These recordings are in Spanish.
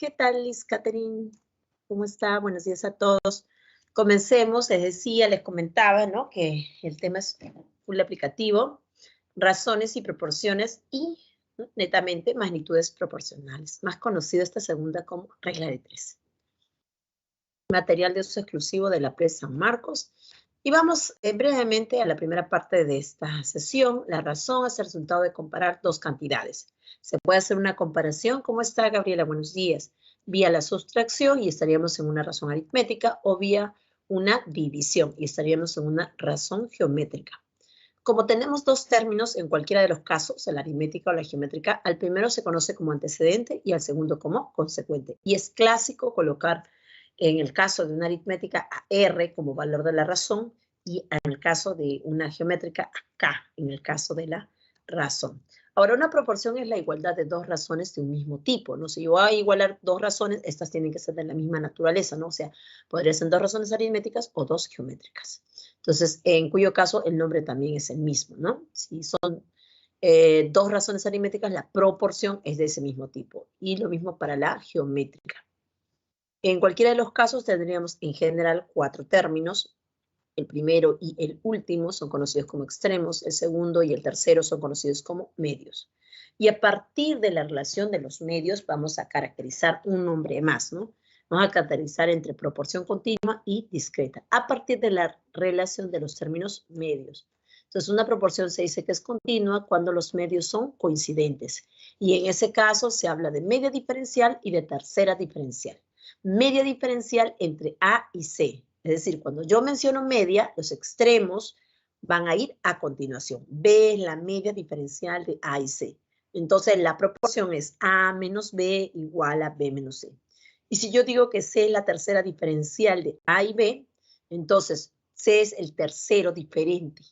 ¿Qué tal, Liz Catherine? ¿Cómo está? Buenos días a todos. Comencemos, les decía, les comentaba, ¿no? Que el tema es full aplicativo, razones y proporciones y, ¿no?, netamente magnitudes proporcionales, más conocido esta segunda como regla de 3. Material de uso exclusivo de la PRE San Marcos. Y vamos brevemente a la primera parte de esta sesión. La razón es el resultado de comparar dos cantidades. Se puede hacer una comparación. ¿Cómo está, Gabriela? Buenos días. Vía la sustracción y estaríamos en una razón aritmética, o vía una división y estaríamos en una razón geométrica. Como tenemos dos términos en cualquiera de los casos, la aritmética o la geométrica, al primero se conoce como antecedente y al segundo como consecuente. Y es clásico colocar en el caso de una aritmética a R como valor de la razón y en el caso de una geométrica a K en el caso de la razón. Ahora, una proporción es la igualdad de dos razones de un mismo tipo, ¿no? Si yo voy a igualar dos razones, estas tienen que ser de la misma naturaleza, ¿no? O sea, podrían ser dos razones aritméticas o dos geométricas. Entonces, en cuyo caso el nombre también es el mismo, ¿no? Si son dos razones aritméticas, la proporción es de ese mismo tipo. Y lo mismo para la geométrica. En cualquiera de los casos tendríamos en general cuatro términos. El primero y el último son conocidos como extremos, el segundo y el tercero son conocidos como medios. Y a partir de la relación de los medios vamos a caracterizar un nombre más, ¿no? Vamos a caracterizar entre proporción continua y discreta, a partir de la relación de los términos medios. Entonces, una proporción se dice que es continua cuando los medios son coincidentes. Y en ese caso se habla de media diferencial y de tercera diferencial. Media diferencial entre A y C. Es decir, cuando yo menciono media, los extremos van a ir a continuación. B es la media diferencial de A y C. Entonces, la proporción es A menos B igual a B menos C. Y si yo digo que C es la tercera diferencial de A y B, entonces C es el tercero diferente.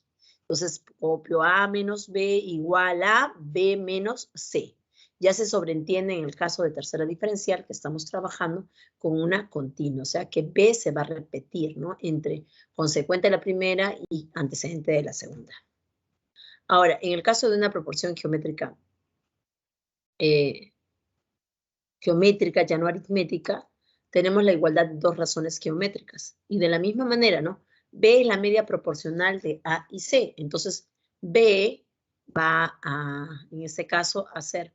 Entonces, copio A menos B igual a B menos C. Ya se sobreentiende en el caso de tercera diferencial que estamos trabajando con una continua, o sea que B se va a repetir, ¿no? Entre consecuente de la primera y antecedente de la segunda. Ahora, en el caso de una proporción geométrica, ya no aritmética, tenemos la igualdad de dos razones geométricas. Y de la misma manera, ¿no? B es la media proporcional de A y C. Entonces, B va a, en este caso, a ser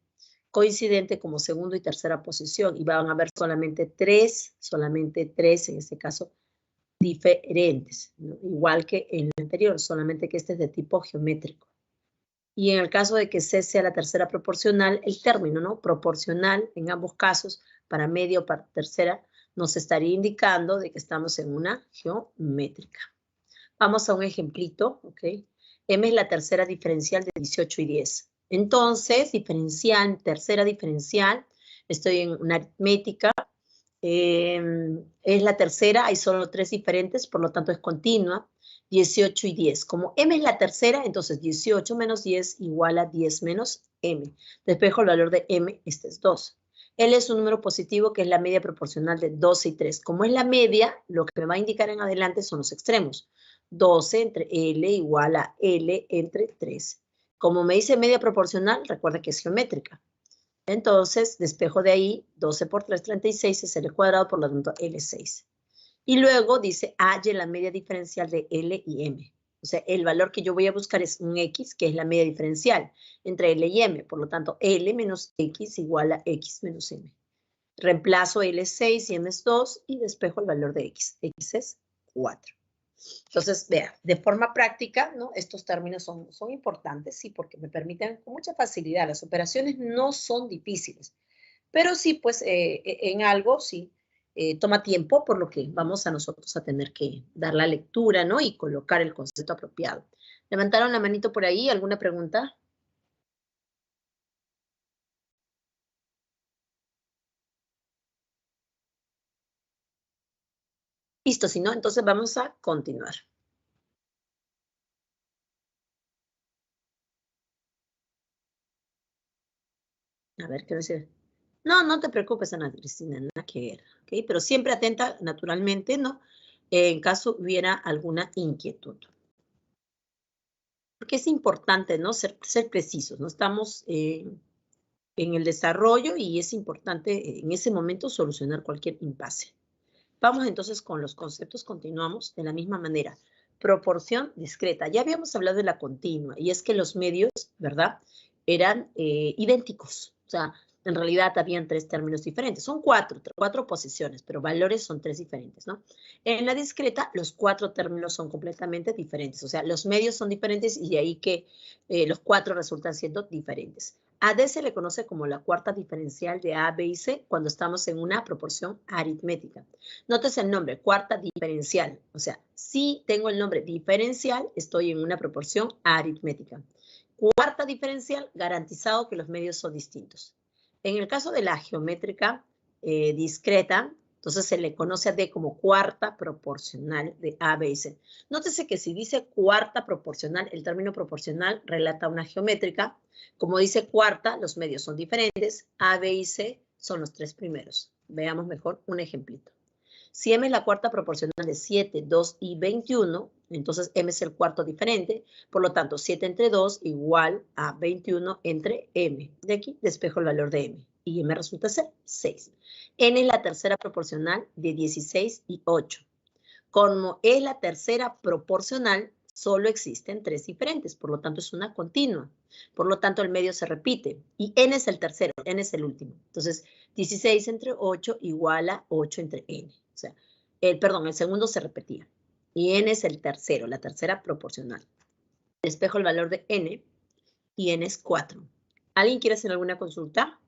coincidente como segunda y tercera posición. Y van a haber solamente tres en este caso, diferentes, ¿no? Igual que en el anterior, solamente que este es de tipo geométrico. Y en el caso de que C sea la tercera proporcional, el término, ¿no?, proporcional en ambos casos, para media o para tercera, nos estaría indicando de que estamos en una geométrica. Vamos a un ejemplito, ¿ok? M es la tercera diferencial de 18 y 10. Entonces, tercera diferencial, estoy en una aritmética, es la tercera, hay solo tres diferentes, por lo tanto es continua, 18 y 10. Como M es la tercera, entonces 18 menos 10 igual a 10 menos M. Despejo el valor de M, este es 2. L es un número positivo que es la media proporcional de 12 y 3. Como es la media, lo que me va a indicar en adelante son los extremos. 12 entre L igual a L entre 3. Como me dice media proporcional, recuerda que es geométrica. Entonces, despejo de ahí, 12 por 3, 36, es L cuadrado, por lo tanto, L6. Y luego dice H la media diferencial de L y M. O sea, el valor que yo voy a buscar es un X, que es la media diferencial entre L y M. Por lo tanto, L menos X igual a X menos M. Reemplazo L6 y M es 2 y despejo el valor de X. X es 4. Entonces, vea, de forma práctica, ¿no?, estos términos son importantes, sí, porque me permiten con mucha facilidad. Las operaciones no son difíciles, pero sí, pues, en algo, sí, toma tiempo, por lo que vamos a nosotros a tener que dar la lectura, ¿no?, y colocar el concepto apropiado. ¿Levantaron la manito por ahí? ¿Alguna pregunta? Listo, si no, entonces vamos a continuar. A ver, ¿qué decir? No, no te preocupes, Ana Cristina, nada que ver, ¿ok? Pero siempre atenta, naturalmente, ¿no?, en caso hubiera alguna inquietud. Porque es importante, ¿no?, ser precisos, ¿no? Estamos en el desarrollo y es importante en ese momento solucionar cualquier impasse. Vamos entonces con los conceptos, continuamos de la misma manera. Proporción discreta. Ya habíamos hablado de la continua y es que los medios, ¿verdad? Eran idénticos. O sea, en realidad habían 3 términos diferentes. Son 4 posiciones, pero valores son 3 diferentes, ¿no? En la discreta, los 4 términos son completamente diferentes. O sea, los medios son diferentes y de ahí que los 4 resultan siendo diferentes. A D se le conoce como la cuarta diferencial de A, B y C cuando estamos en una proporción aritmética. Nótese el nombre, cuarta diferencial. O sea, si tengo el nombre diferencial, estoy en una proporción aritmética. Cuarta diferencial, garantizado que los medios son distintos. En el caso de la geométrica discreta, entonces se le conoce a D como cuarta proporcional de A, B y C. Nótese que si dice cuarta proporcional, el término proporcional relata una geométrica. Como dice cuarta, los medios son diferentes. A, B y C son los 3 primeros. Veamos mejor un ejemplito. Si M es la cuarta proporcional de 7, 2 y 21, entonces M es el cuarto diferente. Por lo tanto, 7 entre 2 igual a 21 entre M. De aquí despejo el valor de M. Y M resulta ser 6. N es la tercera proporcional de 16 y 8. Como es la tercera proporcional, solo existen 3 diferentes. Por lo tanto, es una continua. Por lo tanto, el medio se repite. Y N es el tercero, N es el último. Entonces, 16 entre 8 igual a 8 entre N. O sea, el segundo se repetía. Y N es el tercero, la tercera proporcional. Despejo el valor de N y N es 4. ¿Alguien quiere hacer alguna consulta?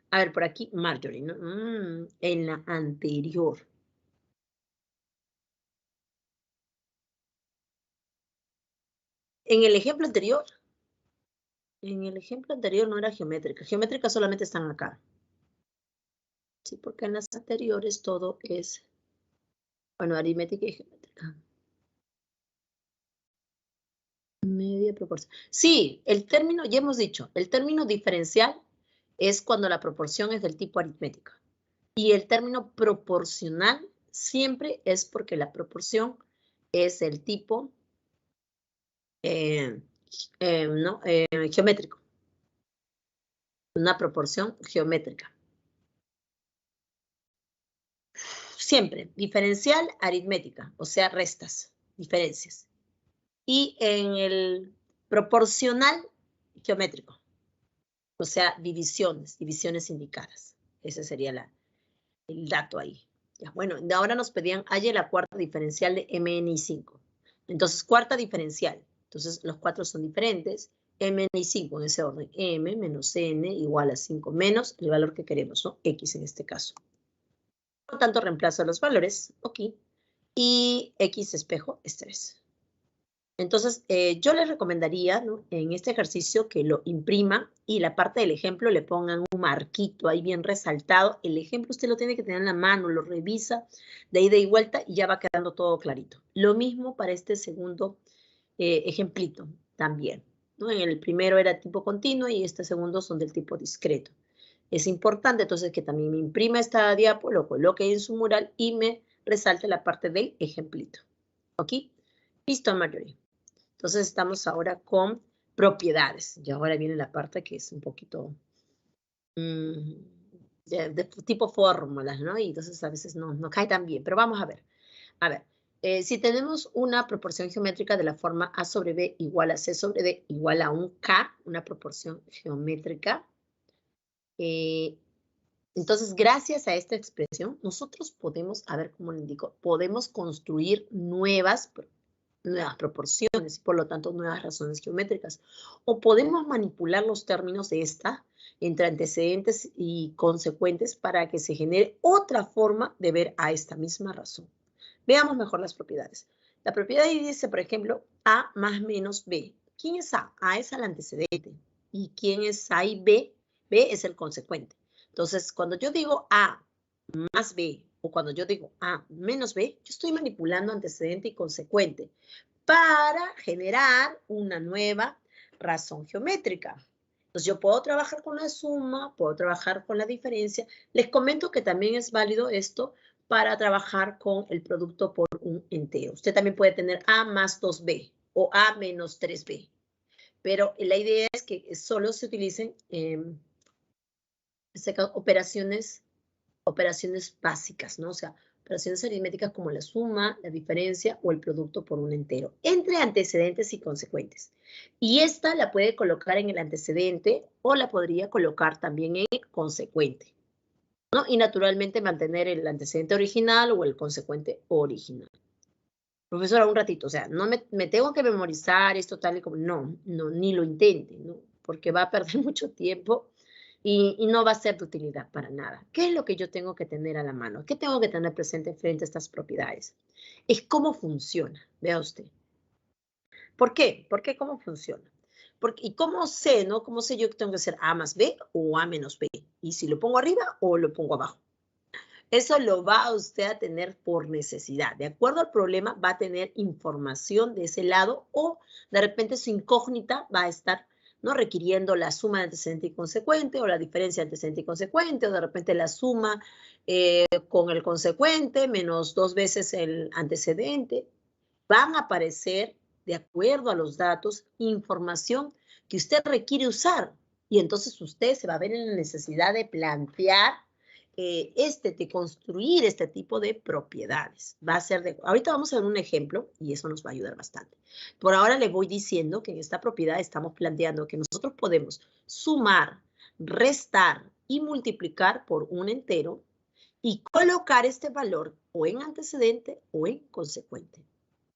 A ver, por aquí, Marjorie, ¿no? En la anterior. En el ejemplo anterior. En el ejemplo anterior no era geométrica. Geométrica solamente están acá. Sí, porque en las anteriores todo es, bueno, aritmética y geométrica. Media proporción. Sí, el término, ya hemos dicho, el término diferencial es cuando la proporción es del tipo aritmética. Y el término proporcional siempre es porque la proporción es del tipo geométrico. Una proporción geométrica. Siempre, diferencial aritmética, o sea, restas, diferencias. Y en el proporcional geométrico, o sea, divisiones indicadas. Ese sería el dato ahí. Ya, bueno, ahora nos pedían, halle la cuarta diferencial de Mn y 5. Entonces, cuarta diferencial. Entonces, los 4 son diferentes. Mn y 5 en ese orden. M menos N igual a 5 menos el valor que queremos, ¿no? X en este caso. Por lo tanto, reemplazo los valores, ok, y X espejo es 3. Entonces, yo les recomendaría, ¿no?, en este ejercicio que lo imprima y la parte del ejemplo le pongan un marquito ahí bien resaltado. El ejemplo usted lo tiene que tener en la mano, lo revisa de ida y vuelta y ya va quedando todo clarito. Lo mismo para este segundo ejemplito también, ¿no? En el primero era tipo continuo y este segundo son del tipo discreto. Es importante entonces que también me imprima esta diapo, lo coloque en su mural y me resalte la parte del ejemplito. ¿Ok? Listo, Marjorie. Entonces estamos ahora con propiedades. Y ahora viene la parte que es un poquito de tipo fórmulas, ¿no? Y entonces a veces no cae tan bien. Pero vamos a ver. A ver, si tenemos una proporción geométrica de la forma A sobre B igual a C sobre D igual a un K, una proporción geométrica, entonces, gracias a esta expresión, nosotros podemos, a ver cómo le indico, podemos construir nuevas proporciones y por lo tanto nuevas razones geométricas. O podemos manipular los términos de esta entre antecedentes y consecuentes para que se genere otra forma de ver a esta misma razón. Veamos mejor las propiedades. La propiedad dice, por ejemplo, A más menos B. ¿Quién es A? A es el antecedente. ¿Y quién es A y B? B es el consecuente. Entonces, cuando yo digo A más B, o cuando yo digo A menos B, yo estoy manipulando antecedente y consecuente para generar una nueva razón geométrica. Entonces, yo puedo trabajar con la suma, puedo trabajar con la diferencia. Les comento que también es válido esto para trabajar con el producto por un entero. Usted también puede tener A más 2B o A menos 3B. Pero la idea es que solo se utilicen operaciones básicas, ¿no? O sea, operaciones aritméticas como la suma, la diferencia o el producto por un entero, entre antecedentes y consecuentes. Y esta la puede colocar en el antecedente o la podría colocar también en consecuente, ¿no? Y naturalmente mantener el antecedente original o el consecuente original. Profesora, un ratito, o sea, no me tengo que memorizar esto tal y como, no, ni lo intente, ¿no? Porque va a perder mucho tiempo y no va a ser de utilidad para nada. ¿Qué es lo que yo tengo que tener a la mano? ¿Qué tengo que tener presente frente a estas propiedades? Es cómo funciona, vea usted. ¿Por qué? ¿Por qué cómo funciona? ¿Y cómo sé, no? ¿Cómo sé yo que tengo que hacer A más B o A menos B? ¿Y si lo pongo arriba o lo pongo abajo? Eso lo va usted a tener por necesidad. De acuerdo al problema, va a tener información de ese lado o de repente su incógnita va a estar, ¿no?, requiriendo la suma de antecedente y consecuente o la diferencia de antecedente y consecuente o de repente la suma con el consecuente menos 2 veces el antecedente. Van a aparecer, de acuerdo a los datos, información que usted requiere usar y entonces usted se va a ver en la necesidad de plantear de construir este tipo de propiedades. Va a ser ahorita vamos a ver un ejemplo y eso nos va a ayudar bastante. Por ahora le voy diciendo que en esta propiedad estamos planteando que nosotros podemos sumar, restar y multiplicar por un entero y colocar este valor o en antecedente o en consecuente.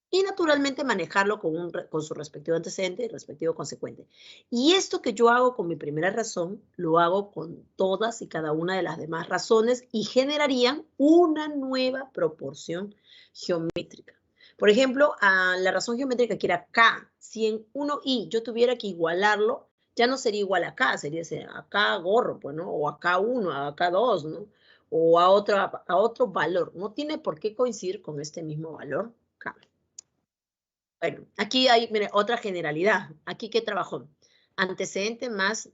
Y naturalmente manejarlo con su respectivo antecedente y respectivo consecuente. Y esto que yo hago con mi primera razón, lo hago con todas y cada una de las demás razones y generarían una nueva proporción geométrica. Por ejemplo, a la razón geométrica que era K, si en 1i yo tuviera que igualarlo, ya no sería igual a K, sería a K gorro, pues, ¿no? O a K1, a K2, ¿no? O a otro valor. No tiene por qué coincidir con este mismo valor K. Bueno, aquí hay, mire, otra generalidad. Aquí, ¿qué trabajó? Antecedente más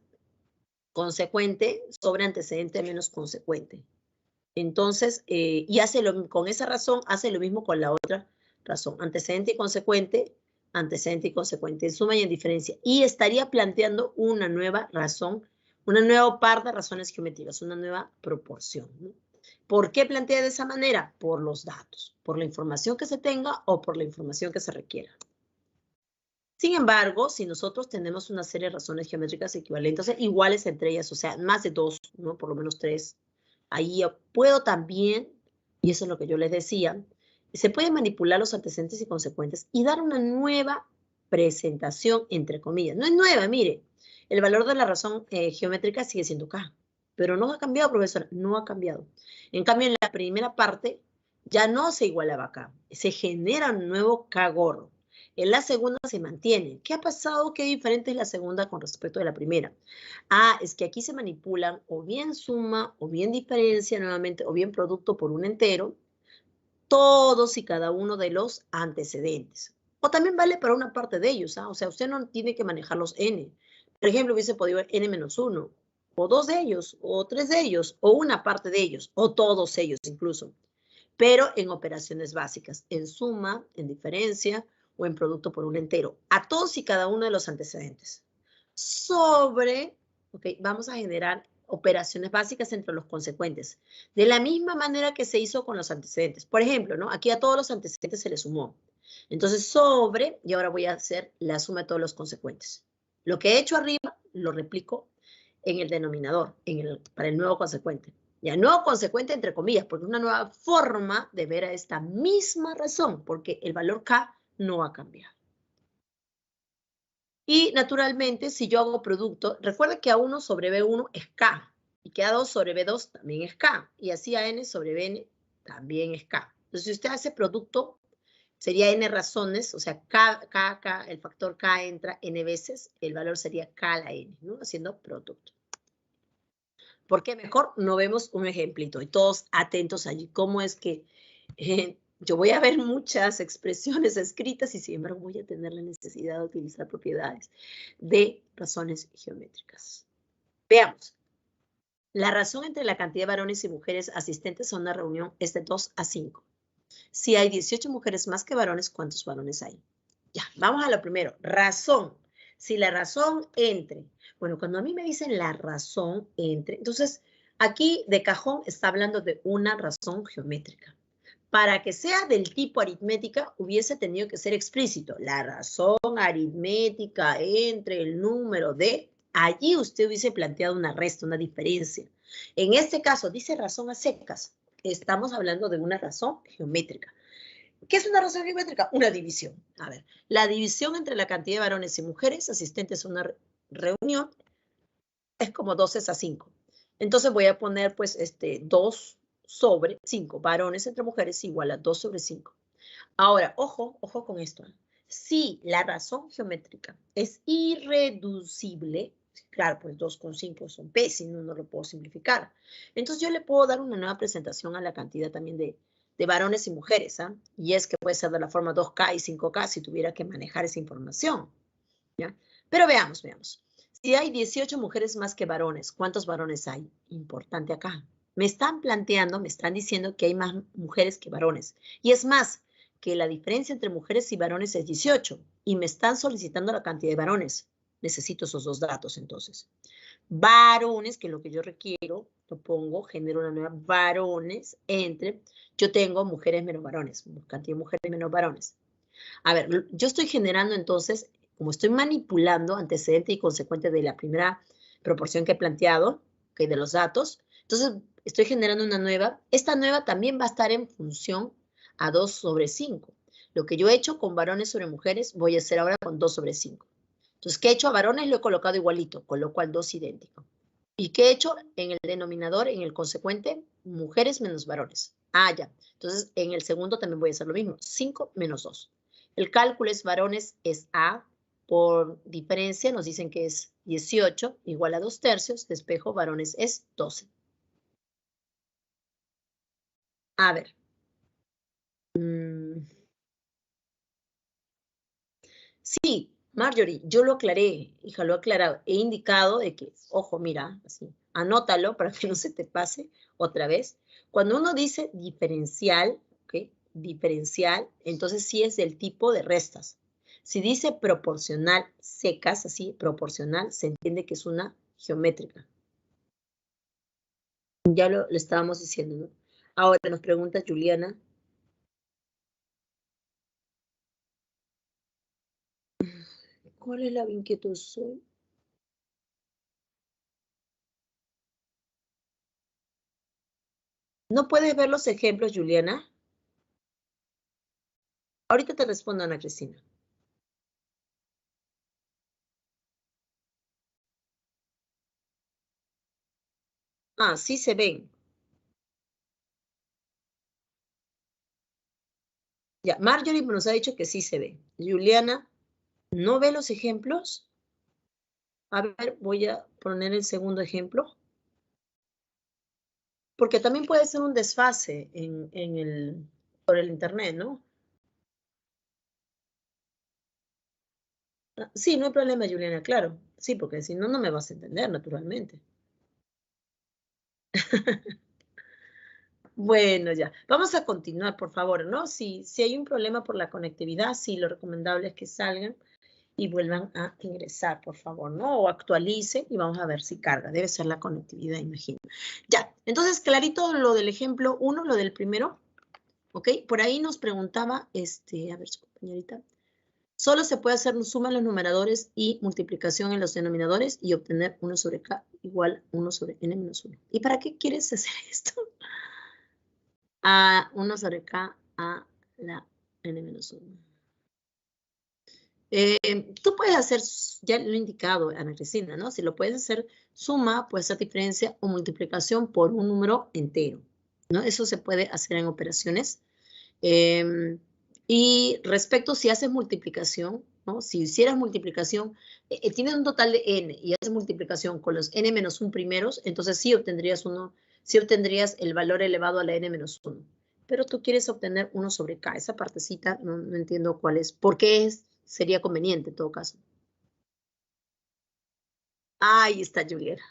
consecuente sobre antecedente menos consecuente. Entonces, y con esa razón, hace lo mismo con la otra razón. Antecedente y consecuente, en suma y en diferencia. Y estaría planteando una nueva razón, una nueva par de razones geométricas, una nueva proporción, ¿no? ¿Por qué plantea de esa manera? Por los datos, por la información que se tenga o por la información que se requiera. Sin embargo, si nosotros tenemos una serie de razones geométricas equivalentes, o sea, iguales entre ellas, o sea, más de 2, ¿no? Por lo menos 3, ahí puedo también, y eso es lo que yo les decía, se pueden manipular los antecedentes y consecuentes y dar una nueva presentación, entre comillas. No es nueva, mire, el valor de la razón geométrica sigue siendo K, pero no ha cambiado, profesora, no ha cambiado. En cambio, en la primera parte ya no se igualaba a K, se genera un nuevo K gorro. En la segunda se mantiene. ¿Qué ha pasado? ¿Qué diferente es la segunda con respecto a la primera? Ah, es que aquí se manipulan o bien suma, o bien diferencia nuevamente, o bien producto por un entero, todos y cada uno de los antecedentes. O también vale para una parte de ellos, ¿ah? O sea, usted no tiene que manejar los n. Por ejemplo, hubiese podido n-1, o 2 de ellos, o 3 de ellos, o una parte de ellos, o todos ellos incluso. Pero en operaciones básicas, en suma, en diferencia, o en producto por un entero, a todos y cada uno de los antecedentes. Vamos a generar operaciones básicas entre los consecuentes, de la misma manera que se hizo con los antecedentes. Por ejemplo, ¿no? Aquí a todos los antecedentes se les sumó. Entonces, y ahora voy a hacer la suma de todos los consecuentes. Lo que he hecho arriba, lo replico en el denominador, para el nuevo consecuente. Ya, nuevo consecuente entre comillas, porque es una nueva forma de ver a esta misma razón, porque el valor K no ha cambiado. Y naturalmente, si yo hago producto, recuerda que A1 sobre B1 es K, y que A2 sobre B2 también es K, y así AN sobre BN también es K. Entonces, si usted hace producto, sería N razones, o sea, K, el factor K entra N veces, el valor sería K a la N, ¿no? Haciendo producto. ¿Por qué mejor? No vemos un ejemplito y todos atentos allí. ¿Cómo es que yo voy a ver muchas expresiones escritas y sin embargo voy a tener la necesidad de utilizar propiedades de razones geométricas? Veamos. La razón entre la cantidad de varones y mujeres asistentes a una reunión es de 2 a 5. Si hay 18 mujeres más que varones, ¿cuántos varones hay? Ya, vamos a lo primero. Razón. Si la razón entre, bueno, cuando a mí me dicen la razón entre, entonces aquí de cajón está hablando de una razón geométrica. Para que sea del tipo aritmética, hubiese tenido que ser explícito. La razón aritmética entre el número de, allí usted hubiese planteado una resta, una diferencia. En este caso, dice razón a secas. Estamos hablando de una razón geométrica. ¿Qué es una razón geométrica? Una división. A ver, la división entre la cantidad de varones y mujeres asistentes a una reunión es como 12 a 5. Entonces voy a poner pues 2 sobre 5. Varones entre mujeres igual a 2 sobre 5. Ahora, ojo con esto. Si la razón geométrica es irreducible, claro, pues 2 con 5 son P, si no lo puedo simplificar. Entonces yo le puedo dar una nueva presentación a la cantidad también de varones y mujeres, ¿ah? Y es que puede ser de la forma 2K y 5K si tuviera que manejar esa información, ¿ya? Pero veamos. Si hay 18 mujeres más que varones, ¿cuántos varones hay? Importante acá. Me están diciendo que hay más mujeres que varones. Y es más, que la diferencia entre mujeres y varones es 18. Y me están solicitando la cantidad de varones. Necesito esos dos datos, entonces. Varones, que es lo que yo requiero, lo pongo, genero una nueva varones entre, yo tengo mujeres menos varones, cantidad de mujeres menos varones. A ver, yo estoy generando entonces, como estoy manipulando antecedente y consecuente de la primera proporción que he planteado, okay, de los datos, entonces estoy generando una nueva. Esta nueva también va a estar en función a 2 sobre 5. Lo que yo he hecho con varones sobre mujeres, voy a hacer ahora con 2 sobre 5. Entonces, ¿qué he hecho a varones? Lo he colocado igualito, con lo cual 2 idéntico. ¿Y qué he hecho en el denominador, en el consecuente? Mujeres menos varones. Ah, ya. Entonces, en el segundo también voy a hacer lo mismo. 5 menos 2. El cálculo es varones es A. Por diferencia nos dicen que es 18 igual a 2 tercios. Despejo varones es 12. A ver. Sí, Marjorie, yo lo aclaré, hija, lo he aclarado. He indicado de que, ojo, mira, así, anótalo para que no se te pase otra vez. Cuando uno dice diferencial, ¿ok? Diferencial, entonces sí es del tipo de restas. Si dice proporcional secas, así, proporcional, se entiende que es una geométrica. Ya lo estábamos diciendo, ¿no? Ahora nos pregunta Juliana. ¿Cuál es la inquietud? ¿No puedes ver los ejemplos, Juliana? Ahorita te respondo, Ana Cristina. Ah, sí se ven. Ya, Marjorie nos ha dicho que sí se ve. Juliana, ¿no ve los ejemplos? A ver, voy a poner el segundo ejemplo. Porque también puede ser un desfase por el internet, ¿no? Sí, no hay problema, Juliana, claro. Sí, porque si no, no me vas a entender, naturalmente. Bueno, ya. Vamos a continuar, por favor, ¿no? Si hay un problema por la conectividad, sí, lo recomendable es que salgan y vuelvan a ingresar, por favor, ¿no? O actualicen y vamos a ver si carga. Debe ser la conectividad, imagino. Ya, entonces, clarito lo del ejemplo 1, lo del primero, ¿ok? Por ahí nos preguntaba, a ver, su compañerita. Solo se puede hacer suma en los numeradores y multiplicación en los denominadores y obtener 1 sobre k igual 1 sobre n menos 1. ¿Y para qué quieres hacer esto? A 1 sobre k a la n menos 1. Tú puedes hacer, ya lo he indicado, Ana Cristina, ¿no? Si lo puedes hacer suma, puede ser diferencia o multiplicación por un número entero, ¿no? Eso se puede hacer en operaciones. Y respecto si haces multiplicación, ¿no? Si hicieras multiplicación, tienes un total de n y haces multiplicación con los n menos 1 primeros, entonces sí obtendrías el valor elevado a la n menos 1. Pero tú quieres obtener 1 sobre k. Esa partecita no entiendo cuál es. ¿Por qué sería conveniente en todo caso? Ahí está Juliana.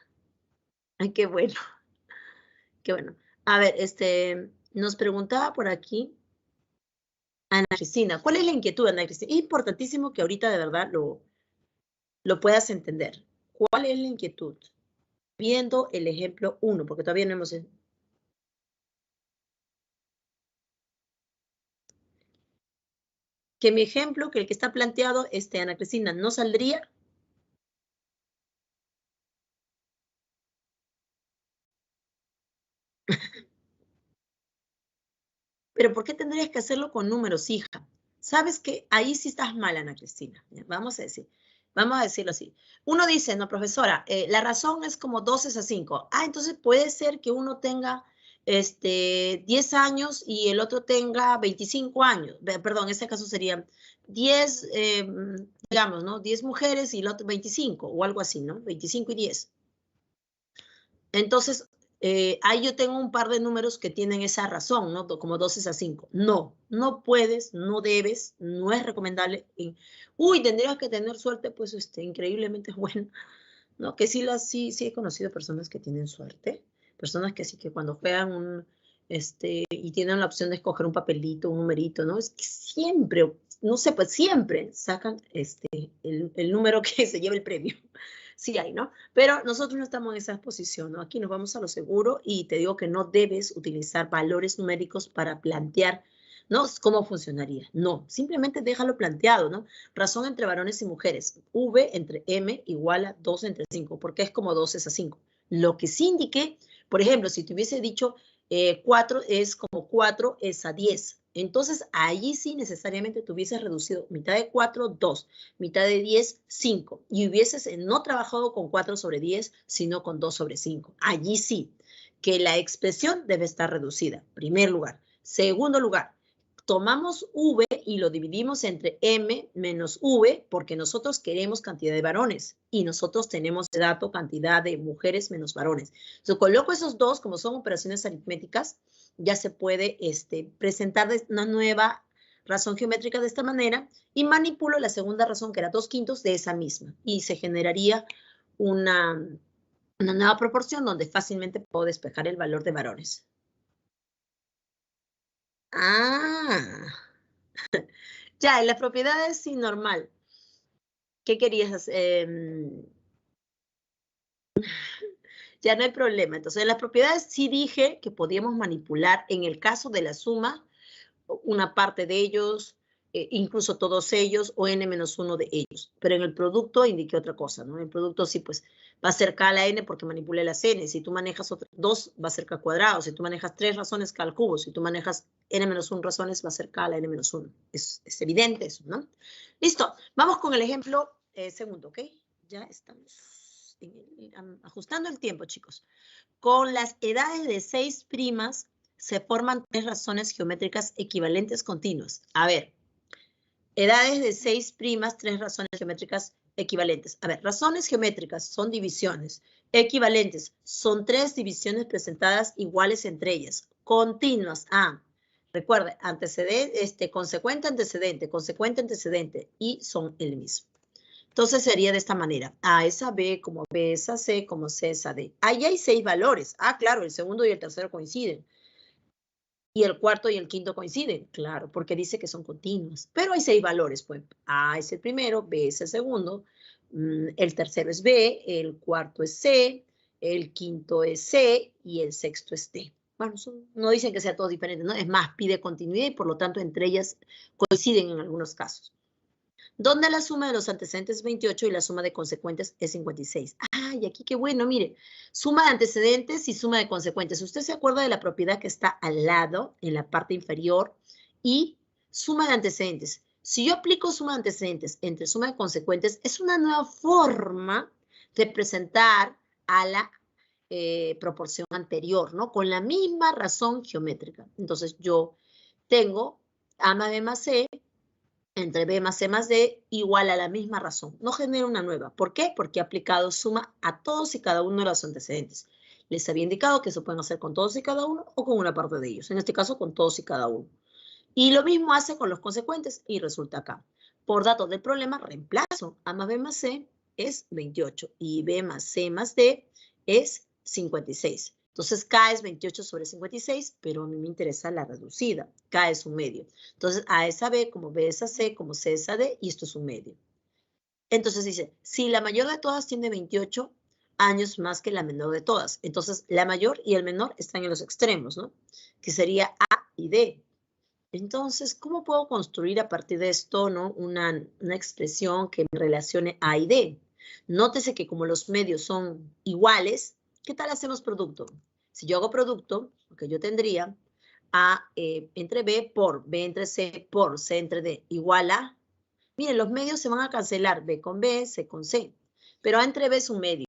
Ay, qué bueno. Qué bueno. A ver, nos preguntaba por aquí Ana Cristina. ¿Cuál es la inquietud, Ana Cristina? Es importantísimo que ahorita de verdad lo puedas entender. ¿Cuál es la inquietud? Viendo el ejemplo 1, porque todavía no hemos... Que mi ejemplo, que el que está planteado, Ana Cristina, no saldría. Pero ¿por qué tendrías que hacerlo con números, hija? Sabes que ahí sí estás mal, Ana Cristina. Vamos a decirlo así. Uno dice, no, profesora, la razón es como 12 a 5. Ah, entonces puede ser que uno tenga 10 años y el otro tenga 25 años. Perdón, en este caso serían 10, digamos, ¿no? 10 mujeres y el otro 25 o algo así, ¿no? 25 y 10. Entonces, ahí yo tengo un par de números que tienen esa razón, ¿no? Como 12 a 5. No, no puedes, no debes, no es recomendable. Uy, tendrías que tener suerte, pues, increíblemente bueno, ¿no? Que sí he conocido personas que tienen suerte, personas que sí que cuando juegan y tienen la opción de escoger un papelito, un numerito, ¿no? Es que siempre, no sé, pues siempre sacan el número que se lleva el premio. Sí hay, ¿no? Pero nosotros no estamos en esa posición, ¿no? Aquí nos vamos a lo seguro y te digo que no debes utilizar valores numéricos para plantear, ¿no? ¿Cómo funcionaría? No, simplemente déjalo planteado, ¿no? Razón entre varones y mujeres. V entre M igual a 2 entre 5, porque es como 2 es a 5. Lo que sí indiqué, por ejemplo, si te hubiese dicho 4 es como 4 es a 10. Entonces, allí sí necesariamente te hubieses reducido mitad de 4, 2, mitad de 10, 5. Y hubieses no trabajado con 4 sobre 10, sino con 2 sobre 5. Allí sí, que la expresión debe estar reducida, primer lugar. Segundo lugar, tomamos V y lo dividimos entre M menos V porque nosotros queremos cantidad de varones y nosotros tenemos de dato cantidad de mujeres menos varones. Entonces, coloco esos dos, como son operaciones aritméticas, ya se puede presentar una nueva razón geométrica de esta manera y manipulo la segunda razón, que era 2/5 de esa misma, y se generaría una nueva proporción donde fácilmente puedo despejar el valor de varones. Ah, ya, en las propiedades sí, normal. ¿Qué querías hacer? Ya no hay problema. Entonces, en las propiedades sí dije que podíamos manipular en el caso de la suma una parte de ellos, incluso todos ellos o n-1 de ellos. Pero en el producto indiqué otra cosa, ¿no? En el producto sí, pues va a ser k a la n porque manipulé las n. Si tú manejas otras 2, va a ser k cuadrado. Si tú manejas 3 razones, k al cubo. Si tú manejas n-1 razones, va a ser k a la n-1. Es evidente eso, ¿no? Listo. Vamos con el ejemplo segundo, ¿ok? Ya estamos ajustando el tiempo, chicos. Con las edades de 6 primas se forman 3 razones geométricas equivalentes continuas. A ver, edades de 6 primas, 3 razones geométricas equivalentes. A ver, razones geométricas son divisiones. Equivalentes son 3 divisiones presentadas iguales entre ellas. Continuas. Recuerde, antecedente, consecuente, antecedente y son el mismo. Entonces sería de esta manera. A es a B, como B es a C, como C es a D. Ahí hay 6 valores. Claro, el segundo y el tercero coinciden. Y el cuarto y el quinto coinciden, claro, porque dice que son continuos. Pero hay 6 valores, pues. A es el primero, B es el segundo, el tercero es B, el cuarto es C, el quinto es C y el sexto es D. Bueno, no dicen que sea todo diferente, ¿no? Es más, pide continuidad y por lo tanto entre ellas coinciden en algunos casos. Donde la suma de los antecedentes es 28 y la suma de consecuentes es 56. Y aquí qué bueno, mire, suma de antecedentes y suma de consecuentes. ¿Usted se acuerda de la propiedad que está al lado, en la parte inferior? Y suma de antecedentes. Si yo aplico suma de antecedentes entre suma de consecuentes, es una nueva forma de presentar a la proporción anterior, ¿no? Con la misma razón geométrica. Entonces, yo tengo A más B más C entre B más C más D igual a la misma razón. No genera una nueva. ¿Por qué? Porque he aplicado suma a todos y cada uno de los antecedentes. Les había indicado que se pueden hacer con todos y cada uno o con una parte de ellos. En este caso, con todos y cada uno. Y lo mismo hace con los consecuentes y resulta acá. Por datos del problema, reemplazo A más B más C es 28 y B más C más D es 56. Entonces, K es 28 sobre 56, pero a mí me interesa la reducida. K es un medio. Entonces, A es a B, como B es a C, como C es a D, y esto es un medio. Entonces dice, si la mayor de todas tiene 28 años más que la menor de todas, entonces la mayor y el menor están en los extremos, ¿no? Que sería A y D. Entonces, ¿cómo puedo construir a partir de esto, ¿no? una expresión que me relacione A y D? Nótese que como los medios son iguales, ¿qué tal hacemos producto? Si yo hago producto, lo que yo tendría A entre B por B entre C por C entre D igual a... Miren, los medios se van a cancelar, B con B, C con C. Pero A entre B es un medio.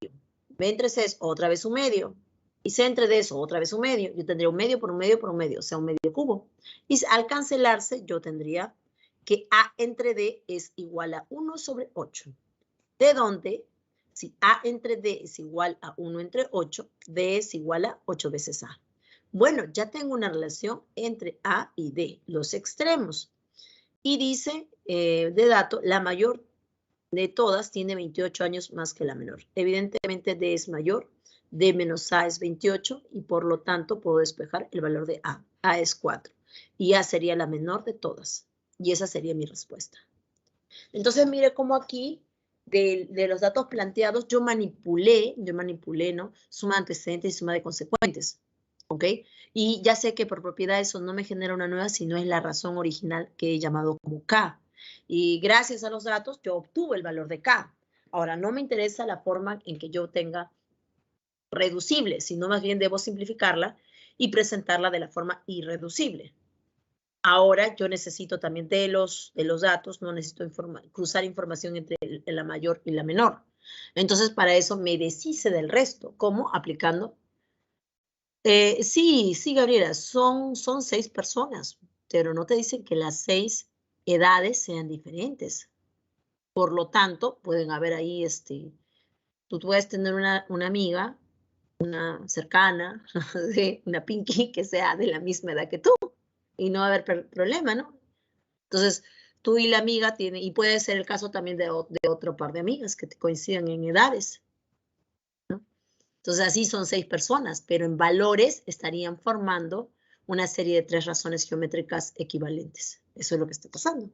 B entre C es otra vez un medio. Y C entre D es otra vez un medio. Yo tendría un medio por un medio por un medio, o sea, un medio cubo. Y al cancelarse, yo tendría que A entre D es igual a 1 sobre 8. De donde, si A entre D es igual a 1 entre 8, D es igual a 8 veces A. Bueno, ya tengo una relación entre A y D, los extremos. Y dice, de dato, la mayor de todas tiene 28 años más que la menor. Evidentemente D es mayor, D menos A es 28 y por lo tanto puedo despejar el valor de A. A es 4 y A sería la menor de todas. Y esa sería mi respuesta. Entonces mire cómo aquí de los datos planteados yo manipulé, ¿no? Suma de antecedentes y suma de consecuentes. ¿Ok? Y ya sé que por propiedad eso no me genera una nueva, sino es la razón original que he llamado como K. Y gracias a los datos yo obtuve el valor de K. Ahora, no me interesa la forma en que yo tenga reducible, sino más bien debo simplificarla y presentarla de la forma irreducible. Ahora yo necesito también de los datos, no necesito cruzar información entre la mayor y la menor. Entonces, para eso me deshice del resto. ¿Cómo? Aplicando. Sí, Gabriela, son 6 personas, pero no te dicen que las 6 edades sean diferentes. Por lo tanto, pueden haber ahí, tú puedes tener una amiga, una cercana, una Pinky, que sea de la misma edad que tú, y no va a haber problema, ¿no? Entonces, tú y la amiga tienen, y puede ser el caso también de otro par de amigas que te coincidan en edades, ¿no? Entonces, así son 6 personas, pero en valores estarían formando una serie de 3 razones geométricas equivalentes. Eso es lo que está pasando. O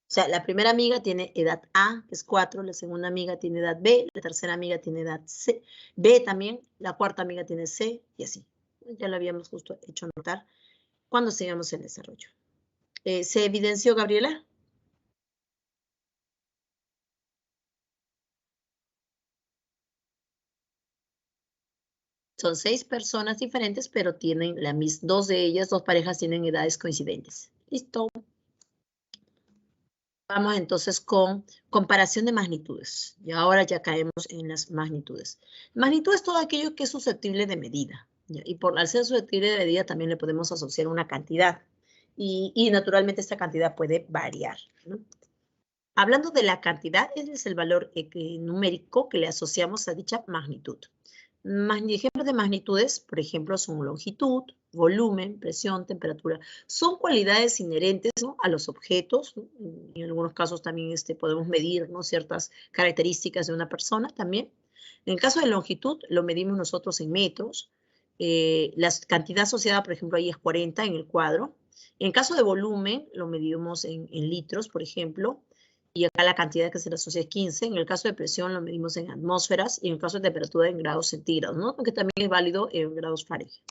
sea, la primera amiga tiene edad A, que es 4, la segunda amiga tiene edad B, la tercera amiga tiene edad C, B también, la cuarta amiga tiene C, y así. Ya lo habíamos justo hecho notar cuando sigamos el desarrollo. ¿Se evidenció, Gabriela? Son 6 personas diferentes, pero tienen dos de ellas, 2 parejas tienen edades coincidentes. Listo. Vamos entonces con comparación de magnitudes. Y ahora ya caemos en las magnitudes. Magnitud es todo aquello que es susceptible de medida. ¿Ya? Y al ser susceptible de medida también le podemos asociar una cantidad. Y naturalmente esta cantidad puede variar, ¿no? Hablando de la cantidad, ese es el valor numérico que le asociamos a dicha magnitud. Ejemplos de magnitudes, por ejemplo, son longitud, volumen, presión, temperatura. Son cualidades inherentes, ¿no?, a los objetos, ¿no? En algunos casos también podemos medir, ¿no?, ciertas características de una persona también. En el caso de longitud, lo medimos nosotros en metros. La cantidad asociada, por ejemplo, ahí es 40 en el cuadro. En el caso de volumen, lo medimos en litros, por ejemplo. Y acá la cantidad que se le asocia es 15. En el caso de presión lo medimos en atmósferas y en el caso de temperatura en grados centígrados, ¿no? Aunque también es válido en grados Fahrenheit.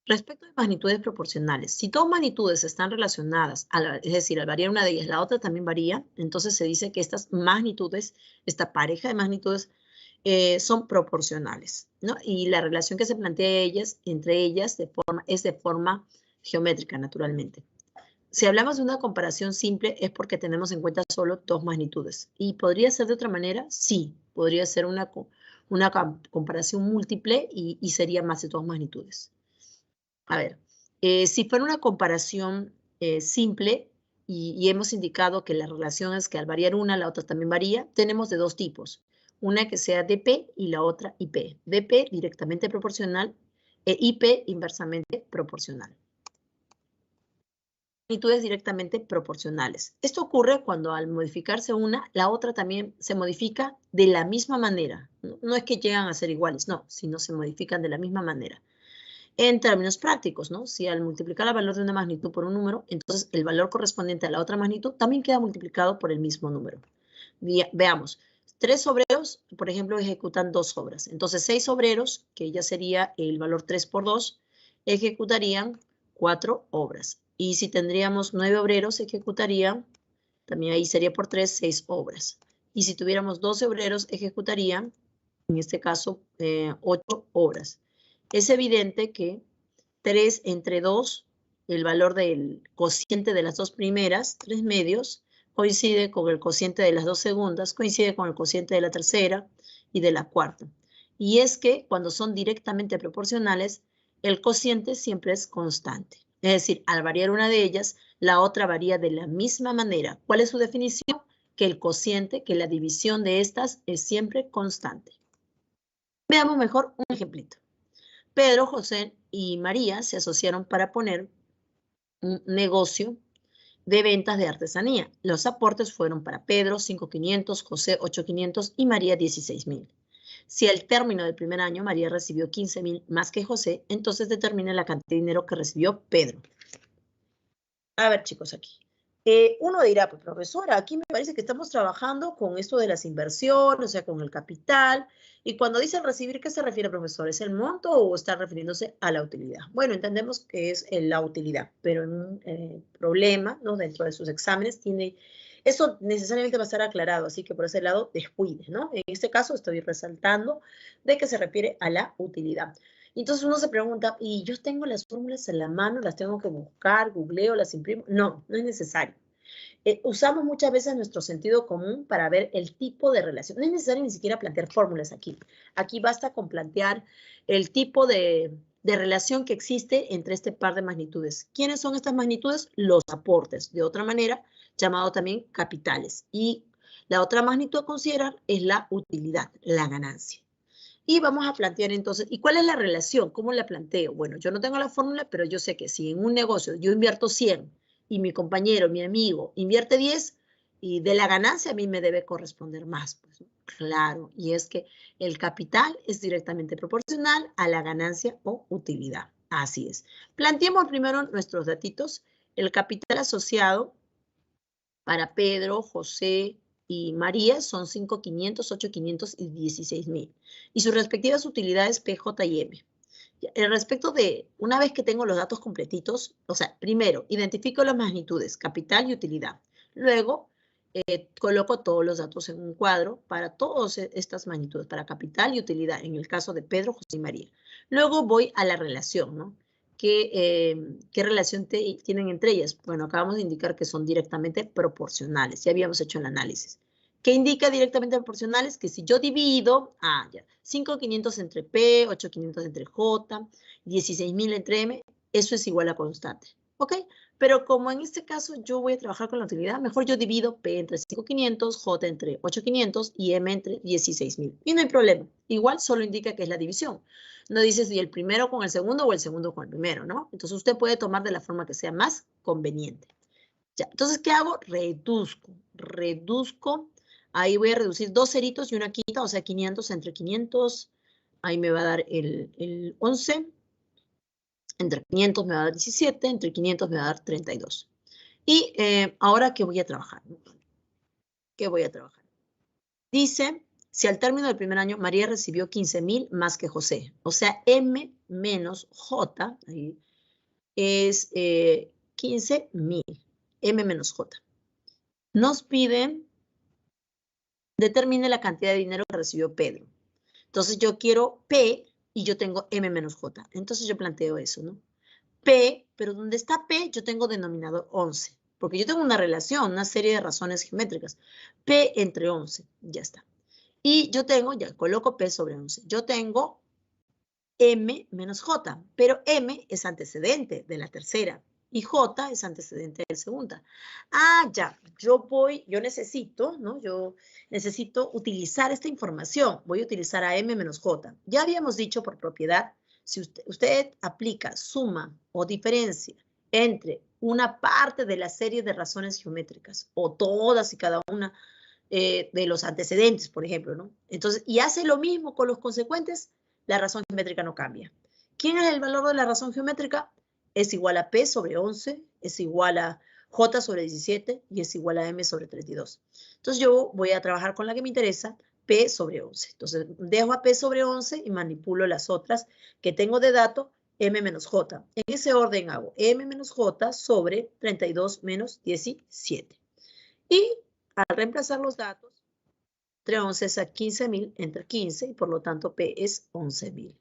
Respecto de magnitudes proporcionales, si dos magnitudes están relacionadas, es decir, al variar una de ellas, la otra también varía, entonces se dice que estas magnitudes, esta pareja de magnitudes, son proporcionales, ¿no? Y la relación que se plantea entre ellas es de forma geométrica, naturalmente. Si hablamos de una comparación simple es porque tenemos en cuenta solo 2 magnitudes. ¿Y podría ser de otra manera? Sí, podría ser una comparación múltiple y sería más de 2 magnitudes. A ver, si fuera una comparación simple y hemos indicado que la relación es que al variar una, la otra también varía, tenemos de 2 tipos. Una que sea dP y la otra IP. dP directamente proporcional e IP inversamente proporcional. magnitudes directamente proporcionales. Esto ocurre cuando al modificarse una, la otra también se modifica de la misma manera. No es que llegan a ser iguales, no, sino se modifican de la misma manera. En términos prácticos, ¿no? Si al multiplicar el valor de una magnitud por un número, entonces el valor correspondiente a la otra magnitud también queda multiplicado por el mismo número. Veamos, 3 obreros, por ejemplo, ejecutan 2 obras. Entonces, 6 obreros, que ya sería el valor 3 por 2, ejecutarían 4 obras. Y si tendríamos 9 obreros, ejecutarían, también ahí sería por 3, 6 obras. Y si tuviéramos 12 obreros, ejecutarían, en este caso, 8 obras. Es evidente que 3 entre 2, el valor del cociente de las dos primeras, 3 medios, coincide con el cociente de las dos segundas, coincide con el cociente de la tercera y de la cuarta. Y es que cuando son directamente proporcionales, el cociente siempre es constante. Es decir, al variar una de ellas, la otra varía de la misma manera. ¿Cuál es su definición? Que el cociente, que la división de estas es siempre constante. Veamos mejor un ejemplito. Pedro, José y María se asociaron para poner un negocio de ventas de artesanía. Los aportes fueron para Pedro 5.500, José 8.500 y María 16.000. Si al término del primer año María recibió 15.000 más que José, entonces determine la cantidad de dinero que recibió Pedro. A ver, chicos, aquí. Uno dirá, pues profesora, aquí me parece que estamos trabajando con esto de las inversiones, o sea, con el capital. Y cuando dice recibir, ¿qué se refiere, profesor? ¿Es el monto o está refiriéndose a la utilidad? Bueno, entendemos que es la utilidad, pero en un problema, ¿no? Dentro de sus exámenes tiene... Eso necesariamente va a estar aclarado, así que por ese lado descuide, ¿no? En este caso estoy resaltando de que se refiere a la utilidad. Entonces uno se pregunta, ¿y yo tengo las fórmulas en la mano, las tengo que buscar, googleo, las imprimo? No, no es necesario. Usamos muchas veces nuestro sentido común para ver el tipo de relación. No es necesario ni siquiera plantear fórmulas aquí. Aquí basta con plantear el tipo de relación que existe entre este par de magnitudes. ¿Quiénes son estas magnitudes? Los aportes, de otra manera, llamado también capitales. Y la otra magnitud a considerar es la utilidad, la ganancia. Y vamos a plantear entonces, ¿y cuál es la relación? ¿Cómo la planteo? Bueno, yo no tengo la fórmula, pero yo sé que si en un negocio yo invierto 100 y mi compañero, mi amigo, invierte 10, y de la ganancia a mí me debe corresponder más. Pues, claro, y es que el capital es directamente proporcional a la ganancia o utilidad. Así es. Planteemos primero nuestros datitos. El capital asociado para Pedro, José y María son 5.500, 8.500 y 16.000. Y sus respectivas utilidades P, J y M. Respecto de, una vez que tengo los datos completitos, o sea, primero, identifico las magnitudes, capital y utilidad. Luego, coloco todos los datos en un cuadro para todas estas magnitudes, para capital y utilidad, en el caso de Pedro, José y María. Luego voy a la relación, ¿no? ¿Qué relación tienen entre ellas? Bueno, acabamos de indicar que son directamente proporcionales. Ya habíamos hecho el análisis. ¿Qué indica directamente proporcionales? Que si yo divido, 5.500 entre P, 8.500 entre J, 16.000 entre M, eso es igual a constante. ¿Ok? Pero como en este caso yo voy a trabajar con la utilidad, mejor yo divido P entre 5.500, J entre 8.500 y M entre 16.000. Y no hay problema. Igual solo indica que es la división. No dice si el primero con el segundo o el segundo con el primero, ¿no? Entonces usted puede tomar de la forma que sea más conveniente. Ya, entonces, ¿qué hago? Reduzco. Ahí voy a reducir 2 ceritos y una quinta, o sea, 500 entre 500. Ahí me va a dar el 11. Entre 500 me va a dar 17, entre 500 me va a dar 32. Y ahora, ¿qué voy a trabajar? ¿Qué voy a trabajar? Dice, si al término del primer año María recibió 15.000 más que José, o sea, M menos J, ahí, es 15.000, M menos J. Nos piden, determine la cantidad de dinero que recibió Pedro. Entonces yo quiero P y yo tengo M menos J. Entonces yo planteo eso, ¿no? P, pero donde está P yo tengo denominador 11, porque yo tengo una relación, una serie de razones geométricas. P entre 11, ya está. Y yo tengo, ya coloco P sobre 11. Yo tengo M menos J, pero M es antecedente de la tercera y J es antecedente de la segunda. Ya, yo necesito, ¿no? Yo necesito utilizar esta información. Voy a utilizar a M menos J. Ya habíamos dicho por propiedad, si usted aplica suma o diferencia entre una parte de la serie de razones geométricas, o todas y cada una de los antecedentes, por ejemplo, ¿no? Entonces, y hace lo mismo con los consecuentes, la razón geométrica no cambia. ¿Quién es el valor de la razón geométrica? Es igual a P sobre 11, es igual a J sobre 17 y es igual a M sobre 32. Entonces yo voy a trabajar con la que me interesa, P sobre 11. Entonces dejo a P sobre 11 y manipulo las otras que tengo de dato, M menos J. En ese orden hago M menos J sobre 32 menos 17. Y al reemplazar los datos, entre 11 es a 15.000 entre 15 y por lo tanto P es 11.000.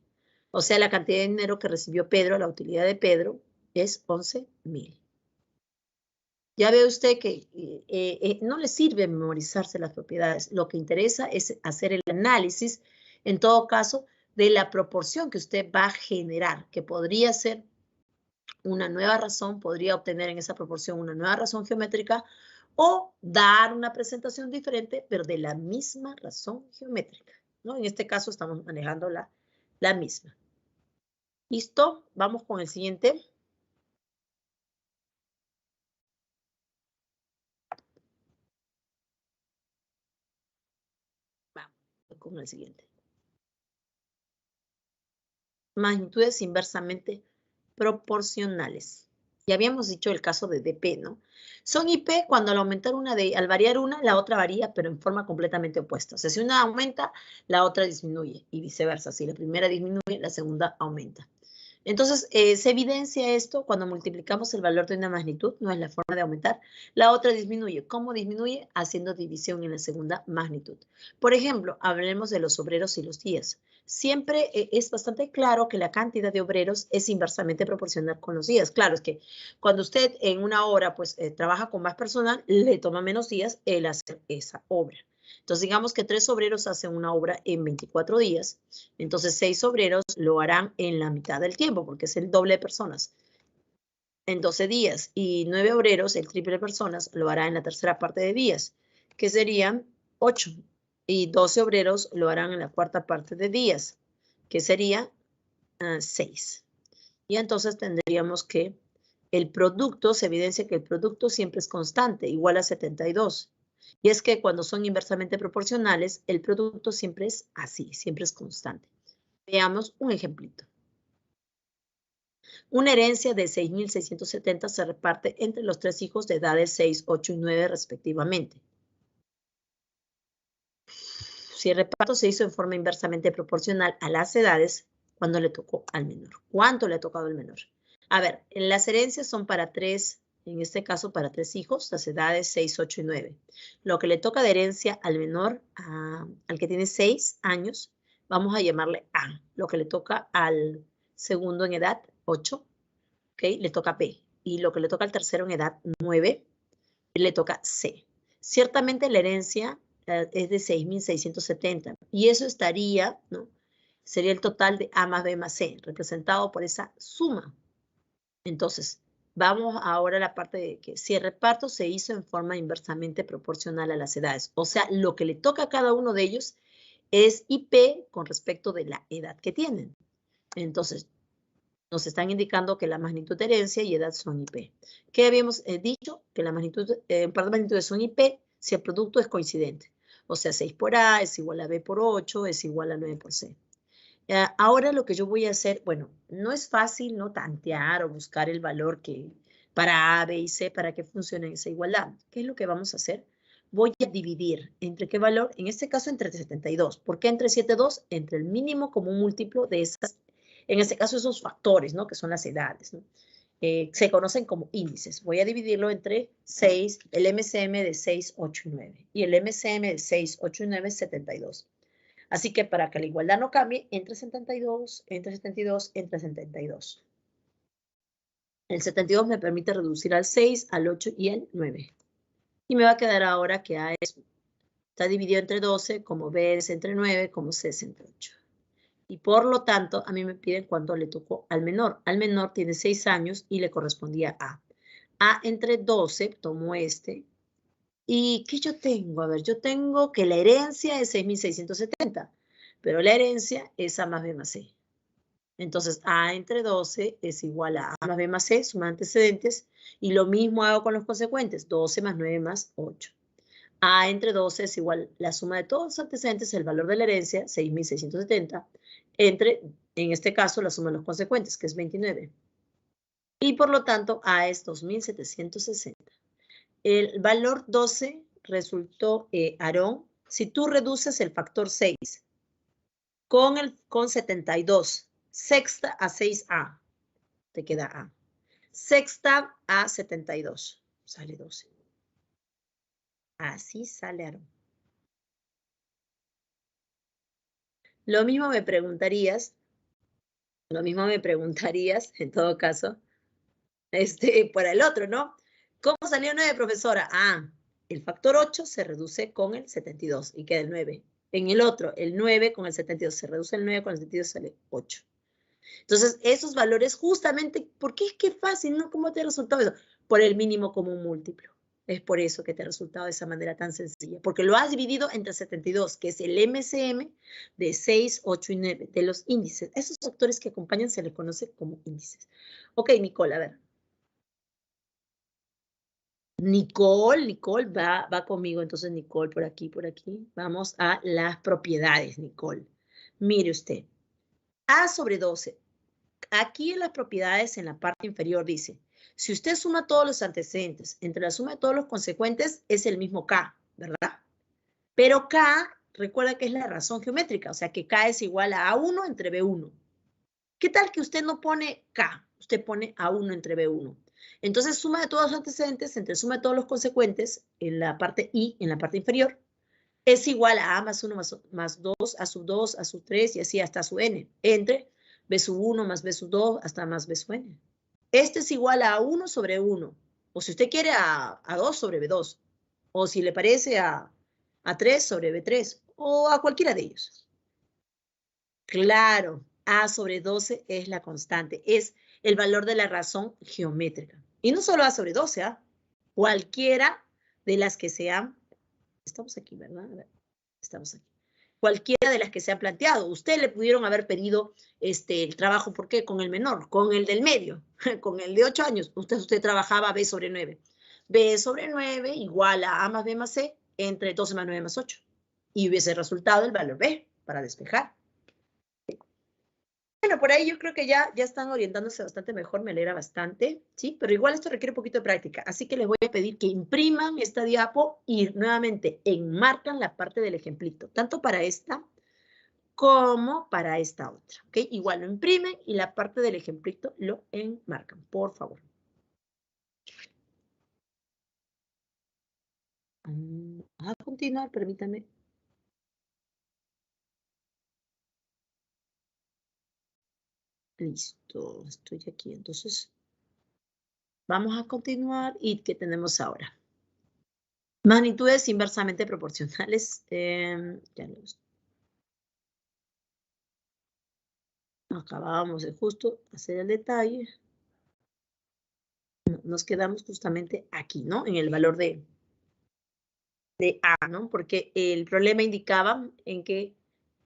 O sea, la cantidad de dinero que recibió Pedro, la utilidad de Pedro, es 11.000. Ya ve usted que no le sirve memorizarse las propiedades. Lo que interesa es hacer el análisis, en todo caso, de la proporción que usted va a generar, que podría ser una nueva razón, podría obtener en esa proporción una nueva razón geométrica o dar una presentación diferente, pero de la misma razón geométrica, ¿no? En este caso estamos manejando la misma. ¿Listo? Vamos con el siguiente. Vamos con el siguiente. Magnitudes inversamente proporcionales. Ya habíamos dicho el caso de DP, ¿no? Son IP cuando al variar una, la otra varía, pero en forma completamente opuesta. O sea, si una aumenta, la otra disminuye y viceversa. Si la primera disminuye, la segunda aumenta. Entonces, se evidencia esto cuando multiplicamos el valor de una magnitud, no es la forma de aumentar, la otra disminuye. ¿Cómo disminuye? Haciendo división en la segunda magnitud. Por ejemplo, hablemos de los obreros y los días. Siempre es bastante claro que la cantidad de obreros es inversamente proporcional con los días. Claro, es que cuando usted en una hora pues trabaja con más personal, le toma menos días el hacer esa obra. Entonces, digamos que 3 obreros hacen una obra en 24 días. Entonces, 6 obreros lo harán en la mitad del tiempo, porque es el doble de personas, en 12 días. Y 9 obreros, el triple de personas, lo hará en la tercera parte de días, que serían 8. Y 12 obreros lo harán en la cuarta parte de días, que sería 6. Y entonces tendríamos que el producto, se evidencia que el producto siempre es constante, igual a 72. Y es que cuando son inversamente proporcionales, el producto siempre es así, siempre es constante. Veamos un ejemplito. Una herencia de 6.670 se reparte entre los 3 hijos de edades 6, 8 y 9 respectivamente. Si el reparto se hizo en forma inversamente proporcional a las edades, ¿cuándo le tocó al menor? ¿Cuánto le ha tocado al menor? A ver, las herencias son para 3, en este caso para 3 hijos, las edades 6, 8 y 9. Lo que le toca de herencia al menor, al que tiene 6 años, vamos a llamarle A. Lo que le toca al segundo en edad, 8, ¿okay? Le toca B. Y lo que le toca al tercero en edad, 9, le toca C. Ciertamente la herencia es de 6.670 y eso estaría, ¿no? Sería el total de A más B más C, representado por esa suma. Entonces, vamos ahora a la parte de que si el reparto se hizo en forma inversamente proporcional a las edades, o sea, lo que le toca a cada uno de ellos es IP con respecto de la edad que tienen. Entonces, nos están indicando que la magnitud de herencia y edad son IP. ¿Qué habíamos dicho? Que la magnitud, un par de magnitudes son IP si el producto es coincidente. O sea, 6 por A es igual a B por 8, es igual a 9 por C. Ahora lo que yo voy a hacer, bueno, no es fácil, ¿no? Tantear o buscar el valor que para A, B y C para que funcione esa igualdad. ¿Qué es lo que vamos a hacer? Voy a dividir entre qué valor, en este caso entre 72. ¿Por qué entre 72? Entre el mínimo común múltiplo de esas, en este caso esos factores, ¿no? Que son las edades, ¿no? Se conocen como índices. Voy a dividirlo entre 6, el MCM de 6, 8 y 9. Y el MCM de 6, 8 y 9 es 72. Así que para que la igualdad no cambie, entre 72, entre 72, entre 72. El 72 me permite reducir al 6, al 8 y al 9. Y me va a quedar ahora que A está dividido entre 12, como B es entre 9, como C es entre 8. Y por lo tanto, a mí me piden cuánto le tocó al menor. Al menor tiene 6 años y le correspondía A. A entre 12, tomo este. ¿Y qué yo tengo? A ver, yo tengo que la herencia es 6.670, pero la herencia es A más B más C. Entonces, A entre 12 es igual a A más B más C, suma antecedentes. Y lo mismo hago con los consecuentes, 12 más 9 más 8. A entre 12 es igual la suma de todos los antecedentes, el valor de la herencia, 6.670, entre, en este caso, la suma de los consecuentes, que es 29. Y por lo tanto, A es 2.760. El valor 12 resultó, Aarón, si tú reduces el factor 6 con 72, sexta a 6A, te queda A. Sexta a 72, sale 12. Así sale, Aarón. Lo mismo me preguntarías, en todo caso, para el otro, ¿no? ¿Cómo salió 9, profesora? Ah, el factor 8 se reduce con el 72 y queda el 9. En el otro, el 9 con el 72 se reduce el 9 con el 72 sale 8. Entonces, esos valores justamente, ¿por qué es que es fácil, no? ¿Cómo te ha resultado eso? Por el mínimo común múltiplo. Es por eso que te ha resultado de esa manera tan sencilla. Porque lo has dividido entre 72, que es el MCM de 6, 8 y 9, de los índices. Esos factores que acompañan se les conoce como índices. Ok, Nicole, a ver. Nicole va conmigo. Entonces, Nicole, por aquí. Vamos a las propiedades, Nicole. Mire usted. A sobre 12. Aquí en las propiedades, en la parte inferior, dice, si usted suma todos los antecedentes entre la suma de todos los consecuentes, es el mismo K, ¿verdad? Pero K, recuerda que es la razón geométrica, o sea que K es igual a A1 entre B1. ¿Qué tal que usted no pone K? Usted pone A1 entre B1. Entonces, suma de todos los antecedentes entre suma de todos los consecuentes, en la parte I, en la parte inferior, es igual a A más 1 más 2, A sub 2, A sub 3 y así hasta su N, entre B sub 1 más B sub 2 hasta más B sub N. Este es igual a 1 sobre 1, o si usted quiere a 2 sobre B2, o si le parece a 3 sobre B3, o a cualquiera de ellos. Claro, A sobre 12 es la constante, es el valor de la razón geométrica. Y no solo A sobre 12, ¿ah? Cualquiera de las que sean, estamos aquí, ¿verdad? A ver, estamos aquí. Cualquiera de las que se ha planteado. Usted le pudieron haber pedido el trabajo, ¿por qué? Con el menor, con el del medio, con el de 8 años. Usted trabajaba B sobre 9. B sobre 9 igual a A más B más C entre 12 más 9 más 8. Y hubiese resultado el valor B para despejar. Bueno, por ahí yo creo que ya están orientándose bastante mejor, me alegra bastante, ¿sí? Pero igual esto requiere un poquito de práctica, así que les voy a pedir que impriman esta diapo y nuevamente enmarcan la parte del ejemplito, tanto para esta como para esta otra, ¿ok? Igual lo imprimen y la parte del ejemplito lo enmarcan, por favor. A continuar, permítame. Listo, estoy aquí, entonces vamos a continuar. ¿Y qué tenemos ahora? Magnitudes inversamente proporcionales. Ya los acabábamos de justo hacer el detalle. Nos quedamos justamente aquí, ¿no? En el valor de A, ¿no? Porque el problema indicaba en que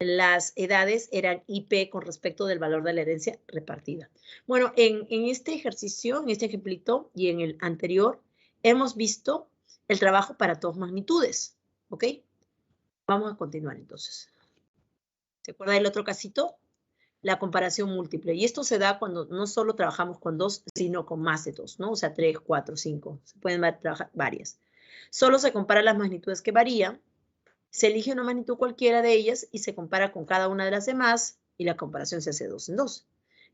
las edades eran IP con respecto del valor de la herencia repartida. Bueno, en este ejercicio, en este ejemplito y en el anterior, hemos visto el trabajo para todas magnitudes, ¿ok? Vamos a continuar entonces. ¿Se acuerda del otro casito? La comparación múltiple. Y esto se da cuando no solo trabajamos con 2, sino con más de 2, ¿no? O sea, 3, 4, 5. Se pueden trabajar varias. Solo se comparan las magnitudes que varían. Se elige una magnitud cualquiera de ellas y se compara con cada una de las demás y la comparación se hace 2 en 2.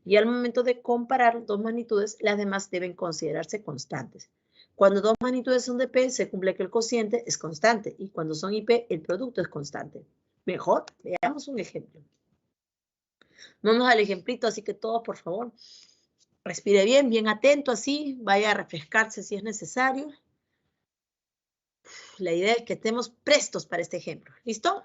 Y al momento de comparar dos magnitudes, las demás deben considerarse constantes. Cuando dos magnitudes son de P, se cumple que el cociente es constante y cuando son IP, el producto es constante. Mejor, veamos un ejemplo. Vamos al ejemplito, así que todos, por favor, respire bien, bien atento, así, vaya a refrescarse si es necesario. La idea es que estemos prestos para este ejemplo. ¿Listo?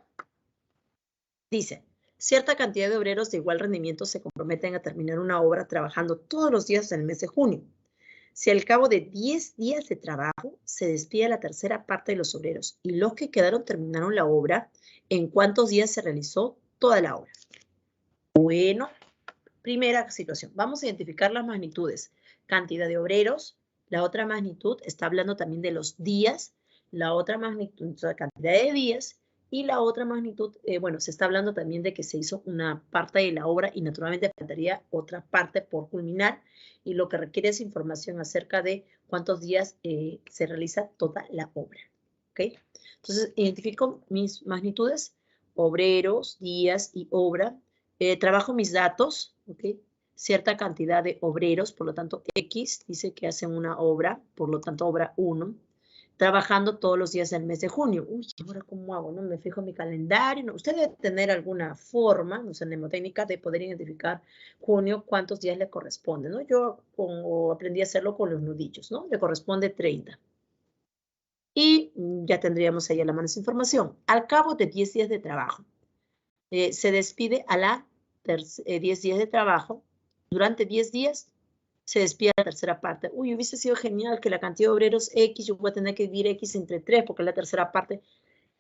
Dice, cierta cantidad de obreros de igual rendimiento se comprometen a terminar una obra trabajando todos los días del mes de junio. Si al cabo de 10 días de trabajo se despide la tercera parte de los obreros y los que quedaron terminaron la obra, ¿en cuántos días se realizó toda la obra? Bueno, Primera situación, vamos a identificar las magnitudes. Cantidad de obreros, la otra magnitud está hablando también de los días, la otra magnitud, la cantidad de días, y la otra magnitud, bueno, se está hablando también de que se hizo una parte de la obra y naturalmente faltaría otra parte por culminar, y lo que requiere es información acerca de cuántos días se realiza toda la obra. ¿Ok? Entonces, identifico mis magnitudes, obreros, días y obra. Trabajo mis datos, ¿ok? Cierta cantidad de obreros, por lo tanto, X dice que hacen una obra, por lo tanto, obra 1, trabajando todos los días del mes de junio. Uy, ¿ahora cómo hago? ¿No? Me fijo en mi calendario. ¿No? Usted debe tener alguna forma, no sé, mnemotécnica, de poder identificar junio, cuántos días le corresponde, ¿no? Yo aprendí a hacerlo con los nudillos, ¿no? Le corresponde 30. Y ya tendríamos ahí a la mano esa información. Al cabo de 10 días de trabajo, se despide a la 10 días de trabajo. Durante 10 días se despide a la tercera parte. Uy, hubiese sido genial que la cantidad de obreros X, yo voy a tener que dividir X entre 3, porque es la tercera parte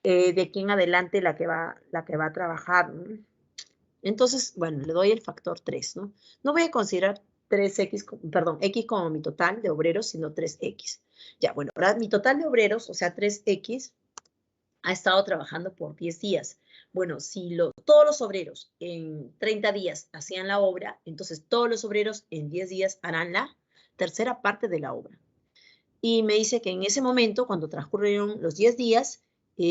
de aquí en adelante la que va a trabajar, ¿no? Entonces, bueno, le doy el factor 3, ¿no? No voy a considerar 3X, perdón, X como mi total de obreros, sino 3X. Ya, bueno, ahora mi total de obreros, o sea, 3X, ha estado trabajando por 10 días. Bueno, si todos los obreros en 30 días hacían la obra, entonces todos los obreros en 10 días harán la tercera parte de la obra. Y me dice que en ese momento, cuando transcurrieron los 10 días,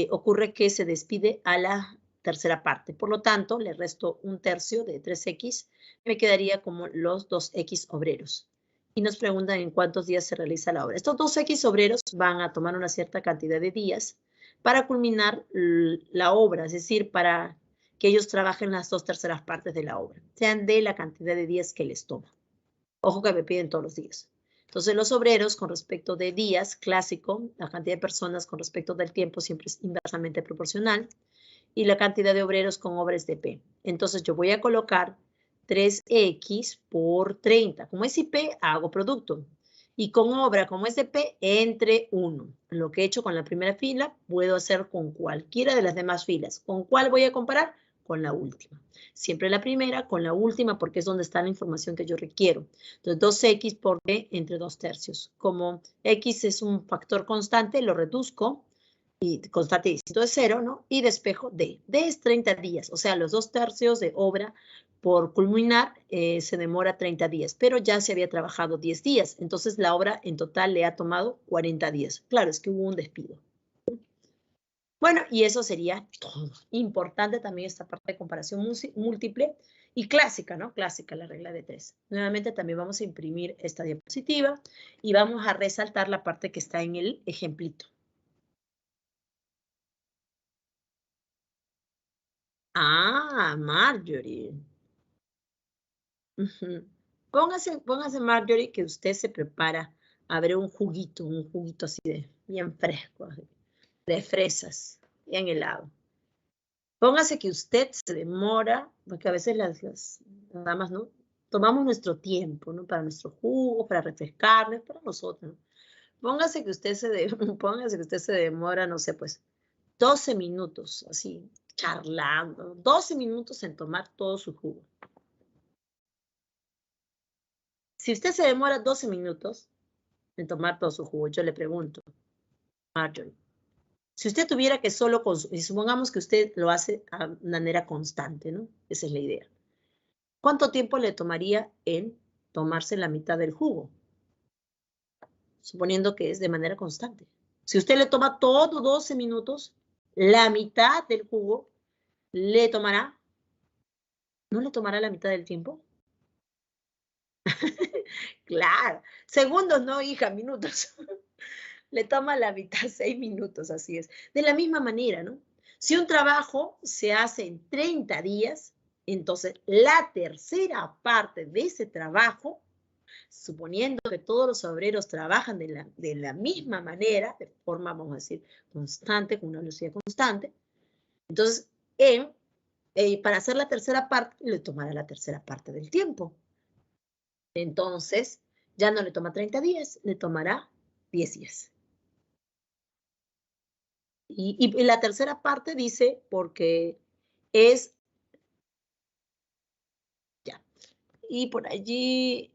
ocurre que se despide a la tercera parte. Por lo tanto, le resto un tercio de 3X, me quedaría como los 2X obreros. Y nos preguntan en cuántos días se realiza la obra. Estos 2X obreros van a tomar una cierta cantidad de días para culminar la obra, es decir, para que ellos trabajen las 2/3 partes de la obra, sean de la cantidad de días que les toma. Ojo que me piden todos los días. Entonces, los obreros con respecto de días, clásico, la cantidad de personas con respecto del tiempo siempre es inversamente proporcional, y la cantidad de obreros con obras de P. Entonces, yo voy a colocar 3X por 30. Como es IP, hago producto. Y con obra, como es de P, entre 1. Lo que he hecho con la primera fila, puedo hacer con cualquiera de las demás filas. ¿Con cuál voy a comparar? Con la última. Siempre la primera con la última, porque es donde está la información que yo requiero. Entonces, 2X por D entre 2/3. Como X es un factor constante, lo reduzco, y constante distinto de 0, ¿no? Y despejo D. D es 30 días, o sea, los 2/3 de obra por culminar se demora 30 días, pero ya se había trabajado 10 días, entonces la obra en total le ha tomado 40 días. Claro, es que hubo un despido. Bueno, y eso sería todo. Importante también esta parte de comparación múltiple y clásica, ¿no? Clásica, la regla de 3. Nuevamente también vamos a imprimir esta diapositiva y vamos a resaltar la parte que está en el ejemplito. Ah, Marjorie. Póngase Marjorie, que usted se prepara a ver un juguito así de bien fresco, de fresas, bien helado. Póngase que usted se demora, porque a veces las damas, ¿no? Tomamos nuestro tiempo, ¿no? Para nuestro jugo, para refrescarnos, para nosotros, ¿no? Póngase que usted póngase que usted se demora, no sé, pues, 12 minutos, así, charlando, 12 minutos en tomar todo su jugo. Si usted se demora 12 minutos en tomar todo su jugo, yo le pregunto, Marjorie, si usted tuviera que solo consumir, supongamos que usted lo hace de manera constante, ¿no? Esa es la idea. ¿Cuánto tiempo le tomaría en tomarse la mitad del jugo? Suponiendo que es de manera constante. Si usted le toma todo 12 minutos, la mitad del jugo le tomará, ¿no le tomará la mitad del tiempo? Claro. Segundos, no, hija, minutos. Le toma la mitad, 6 minutos, así es. De la misma manera, ¿no? Si un trabajo se hace en 30 días, entonces la tercera parte de ese trabajo, suponiendo que todos los obreros trabajan de la misma manera, de forma, vamos a decir, constante, con una velocidad constante, entonces, para hacer la tercera parte, le tomará la tercera parte del tiempo. Entonces, ya no le toma 30 días, le tomará 10 días. Y la tercera parte dice porque es, ya, y por allí...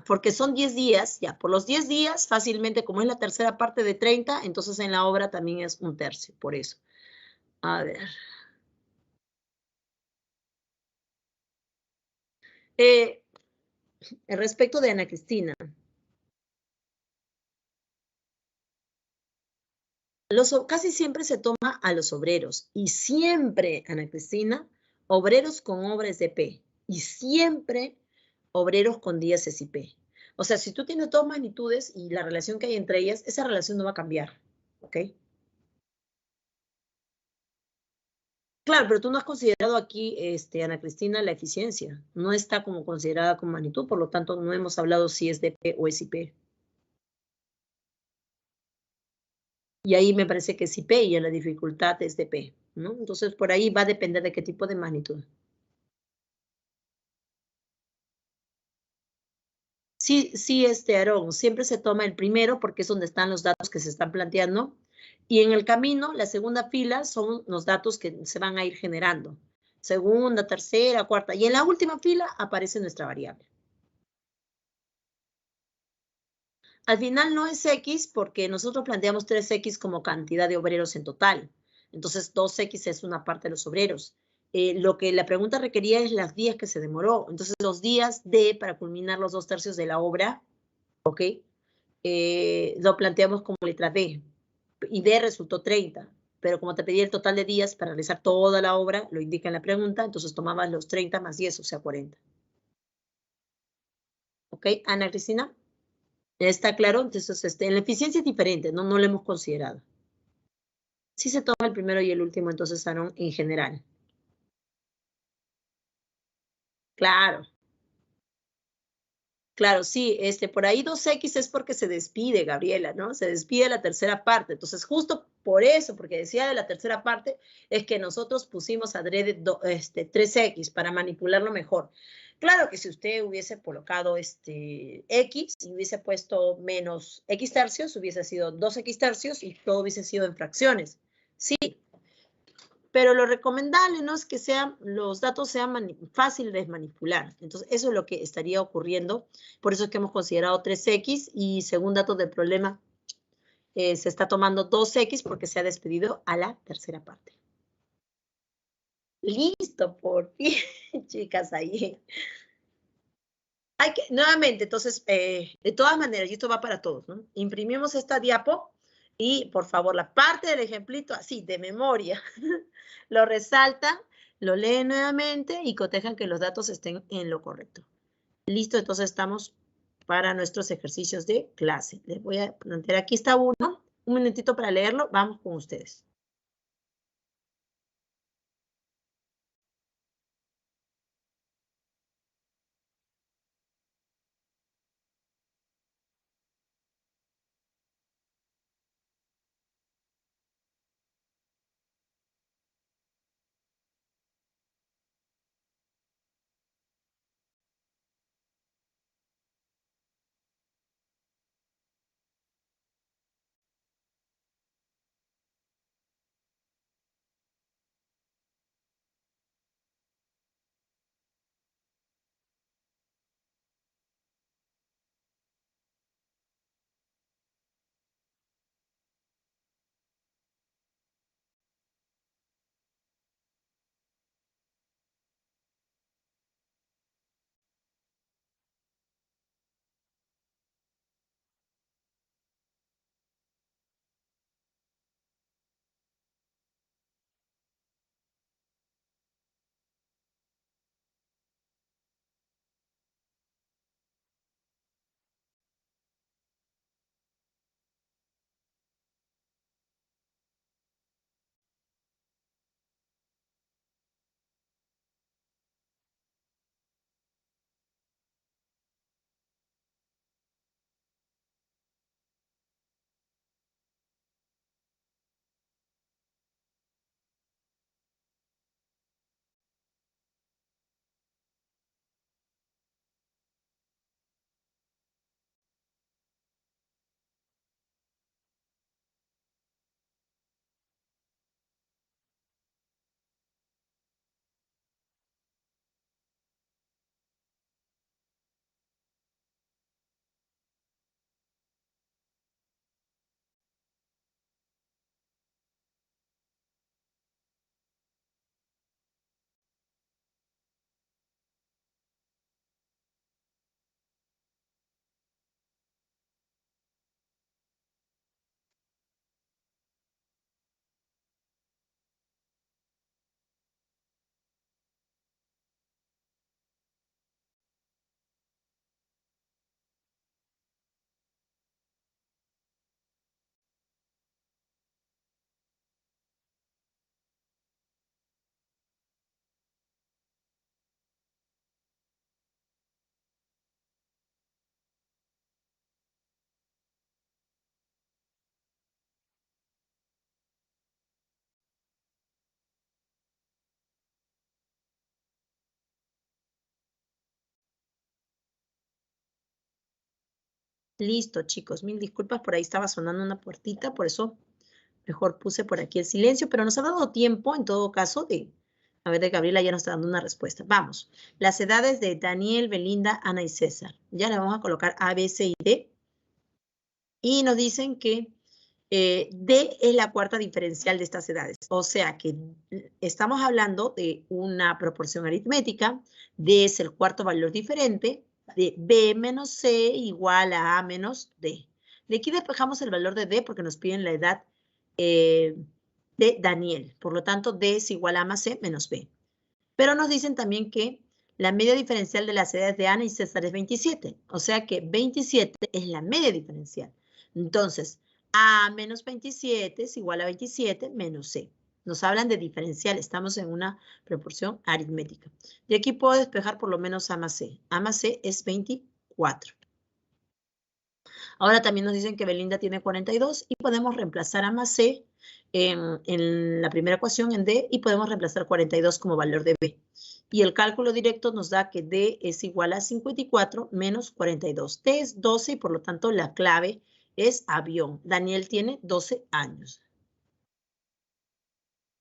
Porque son 10 días, ya, por los 10 días, fácilmente, como es la tercera parte de 30, entonces en la obra también es un tercio, por eso. A ver. Eh, Respecto de Ana Cristina, casi siempre se toma a los obreros y siempre, Ana Cristina, obreros con obras de P y siempre obreros con días SIP. O sea, si tú tienes dos magnitudes y la relación que hay entre ellas, esa relación no va a cambiar, ¿ok? Claro, pero tú no has considerado aquí, Ana Cristina, la eficiencia. No está como considerada como magnitud, por lo tanto, no hemos hablado si es de P o es IP. Y ahí me parece que es IP y la dificultad es de P, ¿no? Entonces, por ahí va a depender de qué tipo de magnitud. Sí, sí, Aarón, siempre se toma el primero porque es donde están los datos que se están planteando. Y en el camino, la segunda fila son los datos que se van a ir generando. Segunda, tercera, cuarta. Y en la última fila aparece nuestra variable. Al final no es X porque nosotros planteamos 3X como cantidad de obreros en total. Entonces 2X es una parte de los obreros. Lo que la pregunta requería es los días que se demoró. Entonces los días D para culminar los 2/3 de la obra, ¿ok? Lo planteamos como letra D. Y D resultó 30. Pero como te pedí el total de días para realizar toda la obra, lo indica en la pregunta, entonces tomabas los 30 más 10, o sea, 40. ¿Ok, Ana Cristina? ¿Está claro? Entonces, en la eficiencia es diferente, no, no lo hemos considerado. Sí se toma el primero y el último, entonces, Aaron, en general. Claro, claro, sí, por ahí 2X es porque se despide, Gabriela, ¿no? Se despide la tercera parte. Entonces, justo por eso, porque decía de la tercera parte, es que nosotros pusimos adrede 3X para manipularlo mejor. Claro que si usted hubiese colocado X y hubiese puesto menos X tercios, hubiese sido 2X tercios y todo hubiese sido en fracciones. Sí, pero lo recomendable no es que los datos sean fáciles de manipular. Entonces, eso es lo que estaría ocurriendo. Por eso es que hemos considerado 3X y según datos del problema, se está tomando 2X porque se ha despedido a la tercera parte. Listo, por fin, chicas, ahí. Nuevamente, entonces, de todas maneras, y esto va para todos, ¿no? Imprimimos esta diapo y, por favor, la parte del ejemplito, así, de memoria, lo resaltan, lo leen nuevamente y cotejan que los datos estén en lo correcto. Listo, entonces estamos para nuestros ejercicios de clase. Les voy a plantear, aquí está uno, un minutito para leerlo, vamos con ustedes. Listo, chicos. Mil disculpas, por ahí estaba sonando una puertita, por eso mejor puse por aquí el silencio, pero nos ha dado tiempo, en todo caso, de... A ver, de Gabriela ya nos está dando una respuesta. Vamos. Las edades de Daniel, Belinda, Ana y César. Ya le vamos a colocar A, B, C y D. Y nos dicen que D es la cuarta diferencial de estas edades. O sea que estamos hablando de una proporción aritmética. D es el cuarto valor diferente de B menos C igual a A menos D. De aquí despejamos el valor de D porque nos piden la edad de Daniel. Por lo tanto, D es igual a más C menos B. Pero nos dicen también que la media diferencial de las edades de Ana y César es 27. O sea que 27 es la media diferencial. Entonces, A menos 27 es igual a 27 menos C. Nos hablan de diferencial, estamos en una proporción aritmética. Y aquí puedo despejar por lo menos A más C. A más C es 24. Ahora también nos dicen que Belinda tiene 42 y podemos reemplazar A más C en la primera ecuación en D y podemos reemplazar 42 como valor de B. Y el cálculo directo nos da que D es igual a 54 menos 42. D es 12 y por lo tanto la clave es avión. Daniel tiene 12 años.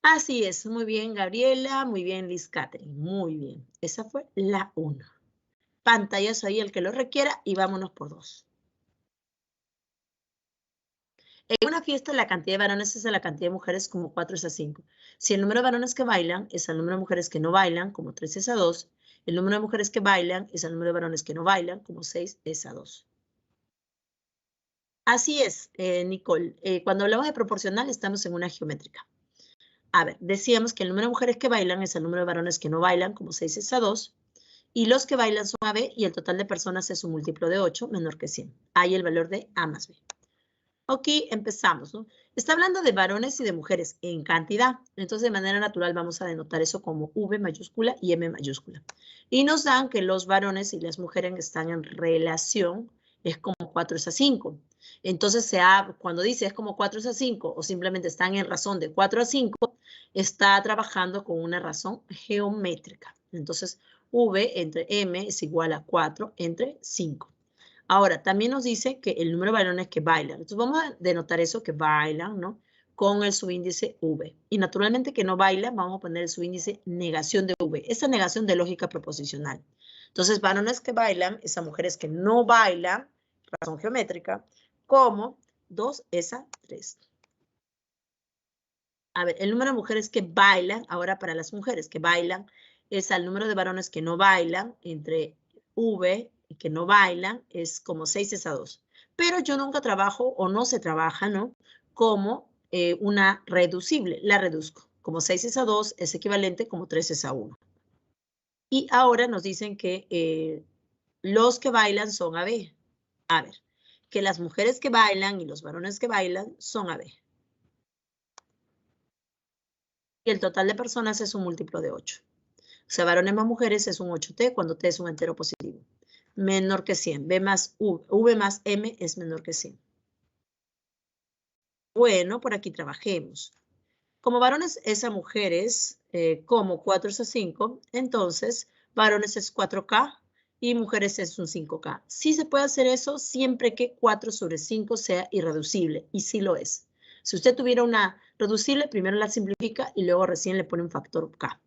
Así es, muy bien Gabriela, muy bien Liz Catherine, muy bien. Esa fue la 1. Pantallazo ahí el que lo requiera y vámonos por 2. En una fiesta la cantidad de varones es a la cantidad de mujeres como 4 es a 5. Si el número de varones que bailan es al número de mujeres que no bailan, como 3 es a 2, el número de mujeres que bailan es al número de varones que no bailan, como 6 es a 2. Así es, Nicole. Cuando hablamos de proporcional estamos en una geométrica. A ver, decíamos que el número de mujeres que bailan es el número de varones que no bailan, como 6 es a 2, y los que bailan son A, B, y el total de personas es un múltiplo de 8 menor que 100. Hay el valor de A más B. Aquí empezamos, ¿no? Está hablando de varones y de mujeres en cantidad. Entonces, de manera natural vamos a denotar eso como V mayúscula y M mayúscula. Y nos dan que los varones y las mujeres están en relación, es como 4 es a 5. Entonces, cuando dice es como 4 es a 5 o simplemente están en razón de 4 a 5, está trabajando con una razón geométrica. Entonces, V entre M es igual a 4 entre 5. Ahora, también nos dice que el número de varones que bailan. Entonces vamos a denotar eso que bailan, ¿no? Con el subíndice V. Y naturalmente que no bailan, vamos a poner el subíndice negación de V. Esa negación de lógica proposicional. Entonces, varones que bailan es a mujeres que no bailan, razón geométrica, como 2 es a 3. A ver, el número de mujeres que bailan, ahora para las mujeres que bailan, es al número de varones que no bailan, entre V y que no bailan, es como 6 es a 2. Pero yo nunca trabajo, o no se trabaja, ¿no? Como una reducible, la reduzco. Como 6 es a 2 es equivalente como 3 es a 1. Y ahora nos dicen que los que bailan son AB. A ver, que las mujeres que bailan y los varones que bailan son AB. Y el total de personas es un múltiplo de 8. O sea, varones más mujeres es un 8T cuando T es un entero positivo. Menor que 100. V más M es menor que 100. Bueno, por aquí trabajemos. Como varones es a mujeres, como 4 es a 5, entonces varones es 4K y mujeres es un 5K. Sí se puede hacer eso siempre que 4 sobre 5 sea irreducible, y sí lo es. Si usted tuviera una reducible, primero la simplifica y luego recién le pone un factor K.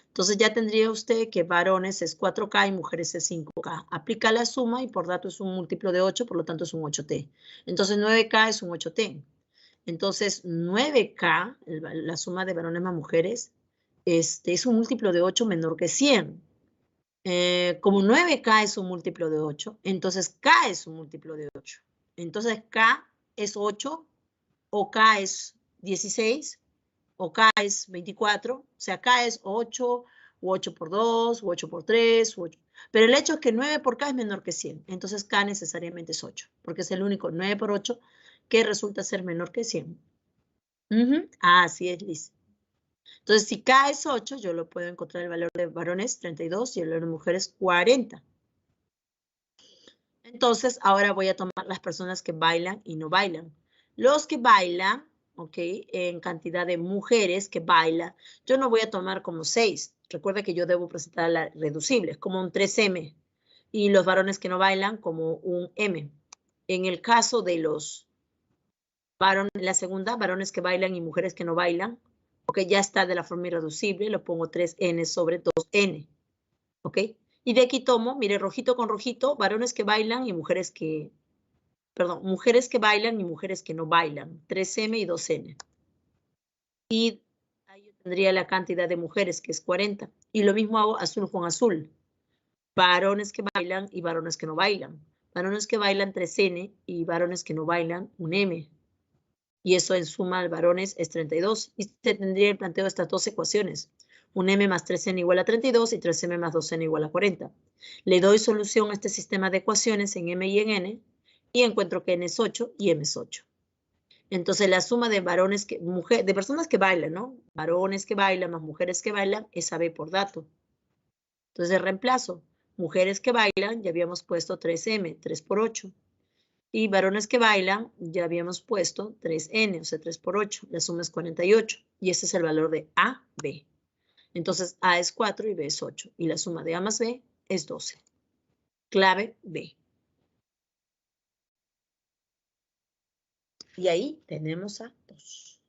Entonces ya tendría usted que varones es 4K y mujeres es 5K. Aplica la suma y por dato es un múltiplo de 8, por lo tanto es un 8T. Entonces 9K es un 8T. Entonces 9K, la suma de varones más mujeres, es un múltiplo de 8 menor que 100. Como 9K es un múltiplo de 8, entonces K es un múltiplo de 8. Entonces K es 8, o K es 16, o K es 24, o sea, K es 8, u 8 por 2, u 8 por 3, u 8. Pero el hecho es que 9 por K es menor que 100, entonces K necesariamente es 8, porque es el único 9 por 8 que resulta ser menor que 100. Así es, Liz. Entonces, si K es 8, yo lo puedo encontrar el valor de varones 32 y el valor de mujeres 40. Entonces, ahora voy a tomar las personas que bailan y no bailan. Los que bailan, ¿ok? En cantidad de mujeres que bailan, yo no voy a tomar como 6. Recuerda que yo debo presentar la reducible, como un 3M. Y los varones que no bailan como un M. En el caso de los varones, la segunda, varones que bailan y mujeres que no bailan, ok, ya está de la forma irreducible, lo pongo 3n sobre 2n, ok. Y de aquí tomo, mire, rojito con rojito, varones que bailan y mujeres que, perdón, mujeres que bailan y mujeres que no bailan, 3m y 2n. Y ahí yo tendría la cantidad de mujeres, que es 40. Y lo mismo hago azul con azul. Varones que bailan y varones que no bailan. Varones que bailan 3n y varones que no bailan 1m. Y eso en suma de varones es 32. Y se tendría el planteo de estas dos ecuaciones. 1m más 3n igual a 32 y 3m más 2n igual a 40. Le doy solución a este sistema de ecuaciones en m y en n y encuentro que n es 8 y m es 8. Entonces la suma de varones que, de personas que bailan, ¿no? Varones que bailan más mujeres que bailan es AB por dato. Entonces reemplazo. Mujeres que bailan, ya habíamos puesto 3M, 3 por 8. Y varones que bailan, ya habíamos puesto 3N, o sea, 3 por 8. La suma es 48. Y ese es el valor de A, B. Entonces A es 4 y B es 8. Y la suma de A más B es 12. Clave B. Y ahí tenemos a 2.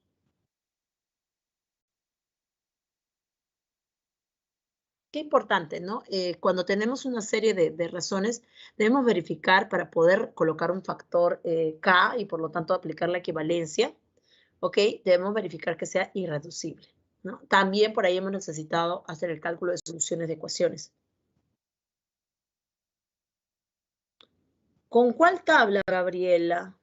Qué importante, ¿no? Cuando tenemos una serie de razones, debemos verificar para poder colocar un factor K y por lo tanto aplicar la equivalencia, ¿ok? Debemos verificar que sea irreducible, ¿no? También por ahí hemos necesitado hacer el cálculo de soluciones de ecuaciones. ¿Con cuál tabla, Gabriela?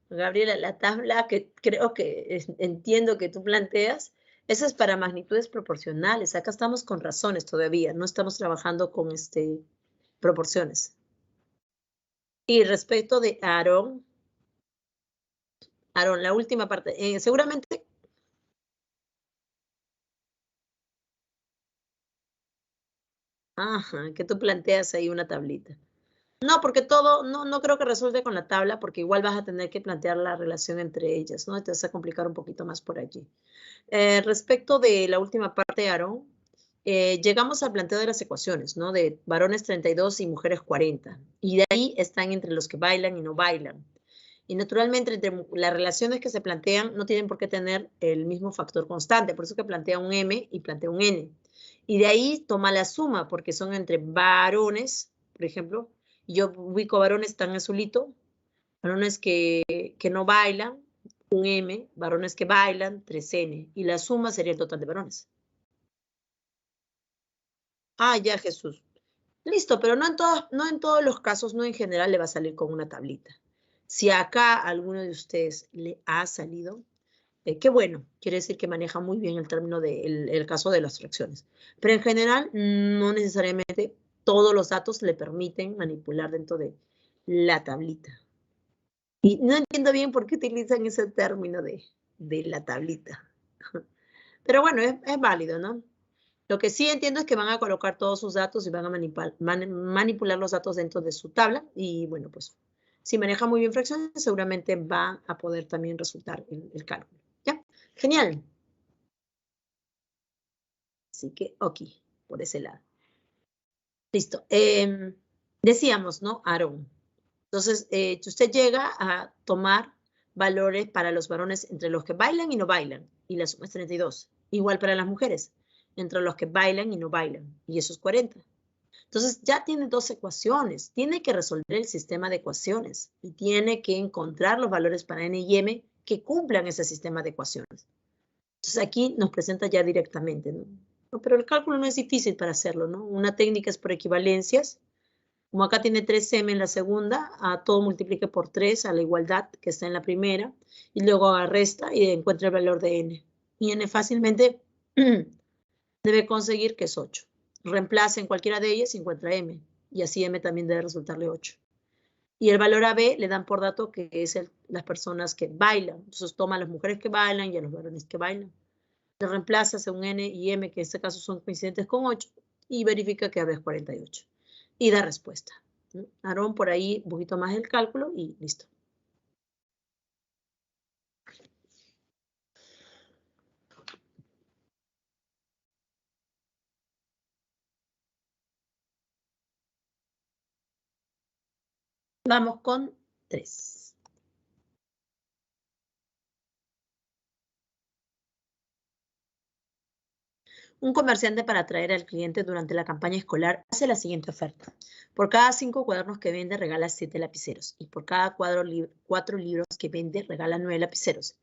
Gabriela, la tabla que creo que entiendo que tú planteas, esa es para magnitudes proporcionales. Acá estamos con razones todavía, no estamos trabajando con proporciones. Y respecto de Aarón, la última parte, seguramente. Ajá, que tú planteas ahí una tablita. No, porque todo, no creo que resulte con la tabla, porque igual vas a tener que plantear la relación entre ellas, ¿no? Te vas a complicar un poquito más por allí. Respecto de la última parte, Aarón, llegamos al planteo de las ecuaciones, ¿no? De varones 32 y mujeres 40. Y de ahí están entre los que bailan y no bailan. Y naturalmente, entre las relaciones que se plantean no tienen por qué tener el mismo factor constante. Por eso que plantea un M y plantea un N. Y de ahí toma la suma, porque son entre varones, por ejemplo. Yo ubico varones tan azulito, varones que no bailan, un M, varones que bailan, 3N. Y la suma sería el total de varones. Ah, ya, Jesús. Listo, pero no en todos los casos, no en general le va a salir con una tablita. Si acá a alguno de ustedes le ha salido, qué bueno, quiere decir que maneja muy bien el término del caso de las fracciones. Pero en general, no necesariamente todos los datos le permiten manipular dentro de la tablita. Y no entiendo bien por qué utilizan ese término de la tablita. Pero bueno, es válido, ¿no? Lo que sí entiendo es que van a colocar todos sus datos y van a manipular los datos dentro de su tabla. Y bueno, pues si maneja muy bien fracciones, seguramente va a poder también resultar el cálculo. ¿Ya? Genial. Así que, ok, por ese lado. Listo. Decíamos, ¿no? Aarón. Entonces, si usted llega a tomar valores para los varones entre los que bailan y no bailan, y la suma es 32. Igual para las mujeres, entre los que bailan y no bailan, y eso es 40. Entonces, ya tiene dos ecuaciones. Tiene que resolver el sistema de ecuaciones y tiene que encontrar los valores para N y M que cumplan ese sistema de ecuaciones. Entonces, aquí nos presenta ya directamente, ¿no? Pero el cálculo no es difícil para hacerlo, ¿no? Una técnica es por equivalencias. Como acá tiene 3m en la segunda, a todo multiplique por 3 a la igualdad que está en la primera, y luego resta y encuentra el valor de n. Y n fácilmente debe conseguir que es 8. Reemplaza en cualquiera de ellas y encuentra m, y así m también debe resultarle 8. Y el valor AB le dan por dato que es las personas que bailan. Entonces toma a las mujeres que bailan y a los varones que bailan. Le reemplaza según n y m, que en este caso son coincidentes con 8, y verifica que AB es 48. Y da respuesta. Aarón, por ahí un poquito más el cálculo y listo. Vamos con 3. Un comerciante, para atraer al cliente durante la campaña escolar, hace la siguiente oferta. Por cada 5 cuadernos que vende, regala 7 lapiceros. Y por cada 4 libros que vende, regala 9 lapiceros.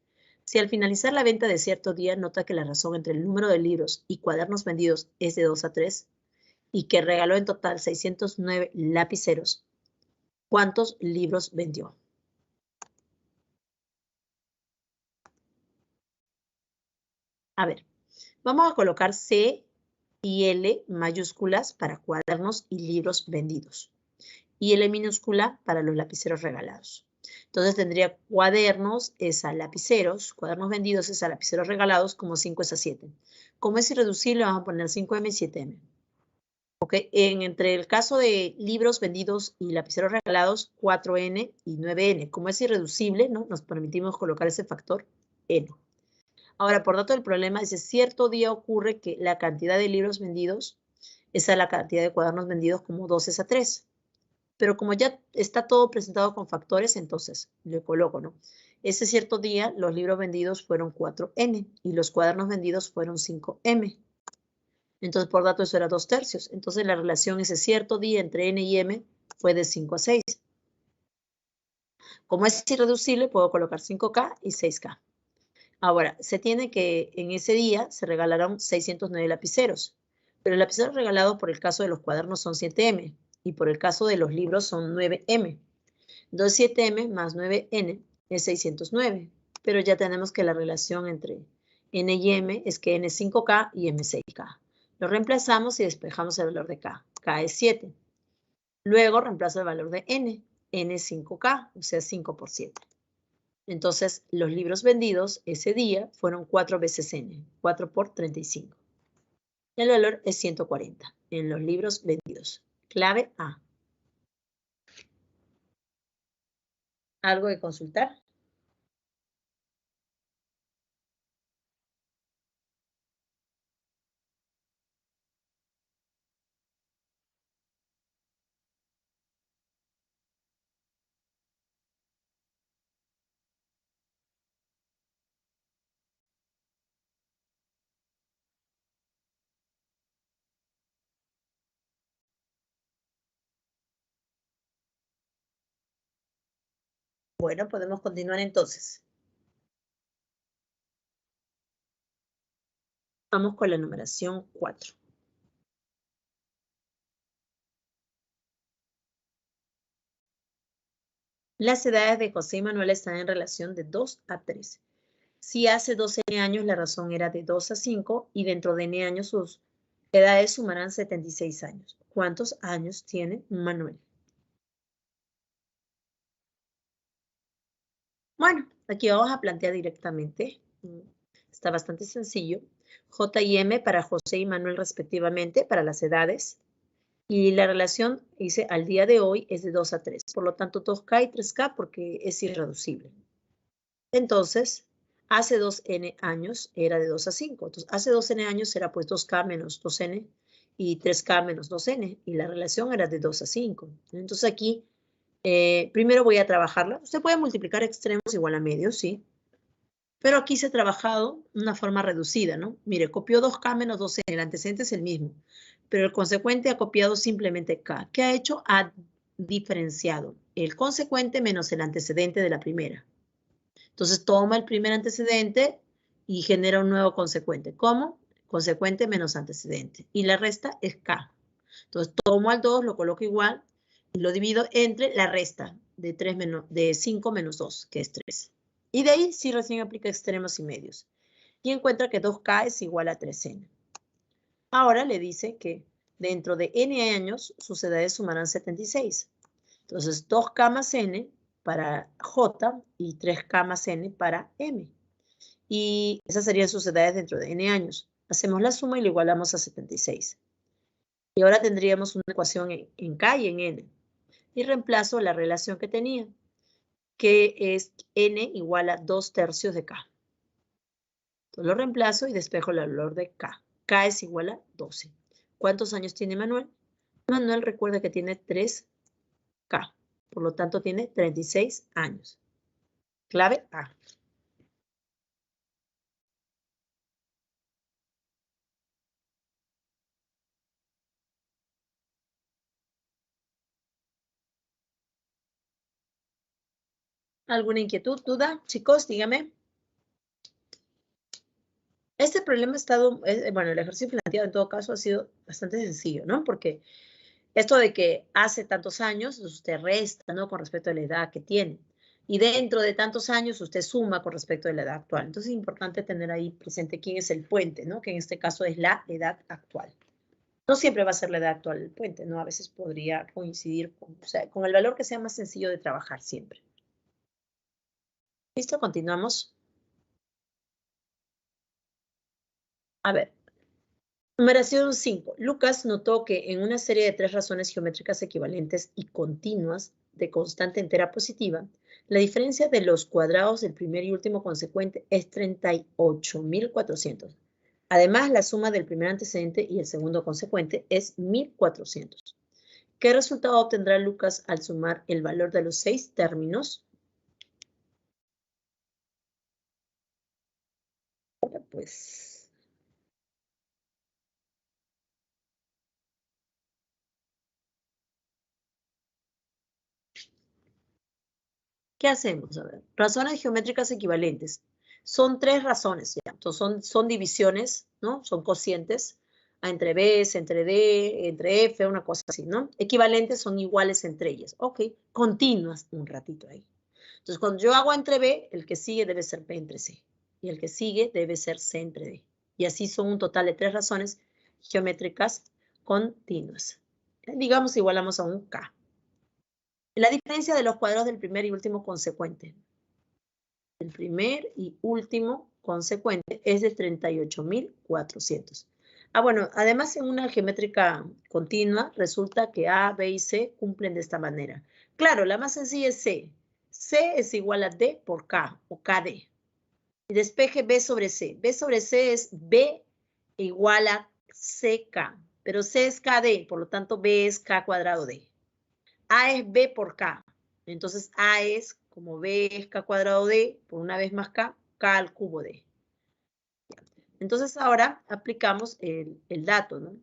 Si al finalizar la venta de cierto día nota que la razón entre el número de libros y cuadernos vendidos es de 2 a 3 y que regaló en total 609 lapiceros, ¿cuántos libros vendió? A ver, vamos a colocar C y L mayúsculas para cuadernos y libros vendidos. Y L minúscula para los lapiceros regalados. Entonces tendría cuadernos es a lapiceros, cuadernos vendidos es a lapiceros regalados, como 5 es a 7. Como es irreducible, vamos a poner 5M y 7M. Okay. Entre el caso de libros vendidos y lapiceros regalados, 4N y 9N. Como es irreducible, ¿no? Nos permitimos colocar ese factor N. Ahora, por dato del problema, dice, cierto día ocurre que la cantidad de libros vendidos es a la cantidad de cuadernos vendidos, como 2 es a 3. Pero como ya está todo presentado con factores, entonces le coloco, ¿no? Ese cierto día los libros vendidos fueron 4N y los cuadernos vendidos fueron 5M. Entonces, por dato, eso era 2/3. Entonces, la relación ese cierto día entre N y M fue de 5 a 6. Como es irreducible, puedo colocar 5K y 6K. Ahora, se tiene que en ese día se regalaron 609 lapiceros. Pero el lapicero regalado por el caso de los cuadernos son 7M y por el caso de los libros son 9M. Entonces, 7M más 9N es 609. Pero ya tenemos que la relación entre N y M es que N es 5K y M es 6K. Lo reemplazamos y despejamos el valor de K. K es 7. Luego reemplazo el valor de N. N es 5K, o sea, 5 por 7. Entonces, los libros vendidos ese día fueron 4 veces N. 4 por 35. El valor es 140 en los libros vendidos. Clave A. ¿Algo que consultar? Bueno, podemos continuar entonces. Vamos con la numeración 4. Las edades de José y Manuel están en relación de 2 a 3. Si hace 12 años la razón era de 2 a 5 y dentro de N años sus edades sumarán 76 años. ¿Cuántos años tiene Manuel? Bueno, aquí vamos a plantear directamente. Está bastante sencillo. J y M para José y Manuel respectivamente, para las edades. Y la relación, dice, al día de hoy es de 2 a 3. Por lo tanto, 2K y 3K porque es irreducible. Entonces, hace 2N años era de 2 a 5. Entonces, hace 2N años será pues 2K menos 2N y 3K menos 2N. Y la relación era de 2 a 5. Entonces, aquí, primero voy a trabajarla. Usted puede multiplicar extremos igual a medios, ¿sí? Pero aquí se ha trabajado una forma reducida, ¿no? Mire, copió 2K menos 2N. El antecedente es el mismo. Pero el consecuente ha copiado simplemente K. ¿Qué ha hecho? Ha diferenciado el consecuente menos el antecedente de la primera. Entonces toma el primer antecedente y genera un nuevo consecuente. ¿Cómo? Consecuente menos antecedente. Y la resta es K. Entonces tomo al 2, lo coloco igual y lo divido entre la resta de 5 menos 2, que es 3. Y de ahí sí recién aplica extremos y medios. Y encuentra que 2K es igual a 3N. Ahora le dice que dentro de N años sus edades sumarán 76. Entonces 2K más N para J y 3K más N para M. Y esas serían sus edades dentro de N años. Hacemos la suma y lo igualamos a 76. Y ahora tendríamos una ecuación en K y en N. Y reemplazo la relación que tenía, que es N igual a 2/3 de K. Entonces lo reemplazo y despejo el valor de K. K es igual a 12. ¿Cuántos años tiene Manuel? Manuel recuerda que tiene 3K. por lo tanto tiene 36 años. Clave A. ¿Alguna inquietud, duda? Chicos, dígame. Este problema ha estado, bueno, el ejercicio planteado en todo caso ha sido bastante sencillo, ¿no? Porque esto de que hace tantos años, usted resta, ¿no? Con respecto a la edad que tiene. Y dentro de tantos años, usted suma con respecto a la edad actual. Entonces es importante tener ahí presente quién es el puente, ¿no? Que en este caso es la edad actual. No siempre va a ser la edad actual el puente, ¿no? A veces podría coincidir con, o sea, con el valor que sea más sencillo de trabajar siempre. ¿Listo? Continuamos. A ver. Numeración 5. Lucas notó que en una serie de 3 razones geométricas equivalentes y continuas de constante entera positiva, la diferencia de los cuadrados del primer y último consecuente es 38.400. Además, la suma del primer antecedente y el segundo consecuente es 1.400. ¿Qué resultado obtendrá Lucas al sumar el valor de los 6 términos? Ahora pues, ¿qué hacemos? A ver, razones geométricas equivalentes. Son 3 razones, ¿ya? Entonces son divisiones, ¿no? Son cocientes entre B, entre D, entre F, una cosa así, ¿no? Equivalentes son iguales entre ellas. Ok, continuas un ratito ahí. Entonces, cuando yo hago entre B, el que sigue debe ser B entre C. Y el que sigue debe ser C entre D. Y así son un total de 3 razones geométricas continuas. Digamos, igualamos a un K. La diferencia de los cuadrados del primer y último consecuente. El primer y último consecuente es de 38.400. Bueno, además en una geométrica continua resulta que A, B y C cumplen de esta manera. Claro, la más sencilla es C. C es igual a D por K o KD. Y despeje B sobre C. B sobre C es B igual a CK. Pero C es KD, por lo tanto B es K cuadrado D. A es B por K. Entonces A es, como B es K cuadrado D, por una vez más K, K al cubo D. Entonces ahora aplicamos el dato, ¿no?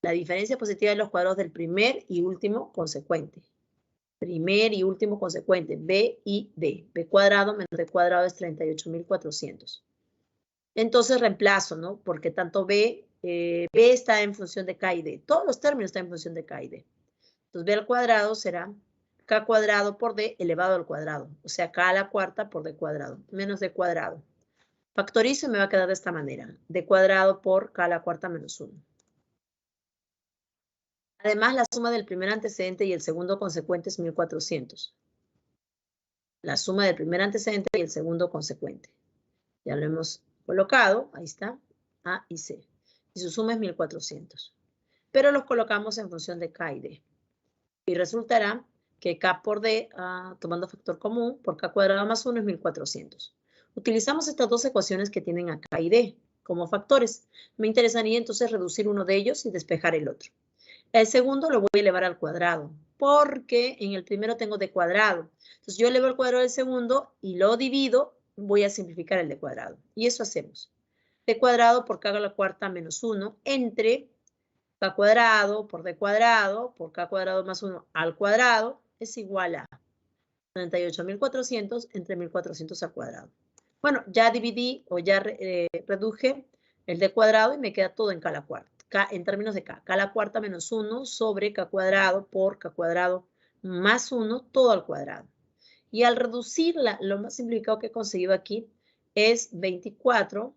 La diferencia positiva de los cuadrados del primer y último consecuente. Primer y último consecuente, B y D. B cuadrado menos D cuadrado es 38.400. Entonces reemplazo, ¿no? Porque tanto B está en función de K y D. Todos los términos están en función de K y D. Entonces B al cuadrado será K cuadrado por D elevado al cuadrado. O sea, K a la cuarta por D cuadrado, menos D cuadrado. Factorizo y me va a quedar de esta manera. D cuadrado por K a la cuarta menos 1. Además, la suma del primer antecedente y el segundo consecuente es 1.400. La suma del primer antecedente y el segundo consecuente. Ya lo hemos colocado. Ahí está. A y C. Y su suma es 1.400. Pero los colocamos en función de K y D. Y resultará que K por D, tomando factor común, por K cuadrado más 1 es 1.400. Utilizamos estas dos ecuaciones que tienen a K y D como factores. Me interesaría entonces reducir uno de ellos y despejar el otro. El segundo lo voy a elevar al cuadrado, porque en el primero tengo D cuadrado. Entonces yo elevo el cuadrado del segundo y lo divido, voy a simplificar el D cuadrado. Y eso hacemos. D cuadrado por K a la cuarta menos 1 entre K cuadrado por D cuadrado por K cuadrado más 1 al cuadrado es igual a 38.400 entre 1.400 al cuadrado. Bueno, ya dividí o ya reduje el D cuadrado y me queda todo en K a la cuarta. K, en términos de K. K a la cuarta menos 1 sobre K cuadrado por K cuadrado más 1 todo al cuadrado. Y al reducirla, lo más simplificado que he conseguido aquí es 24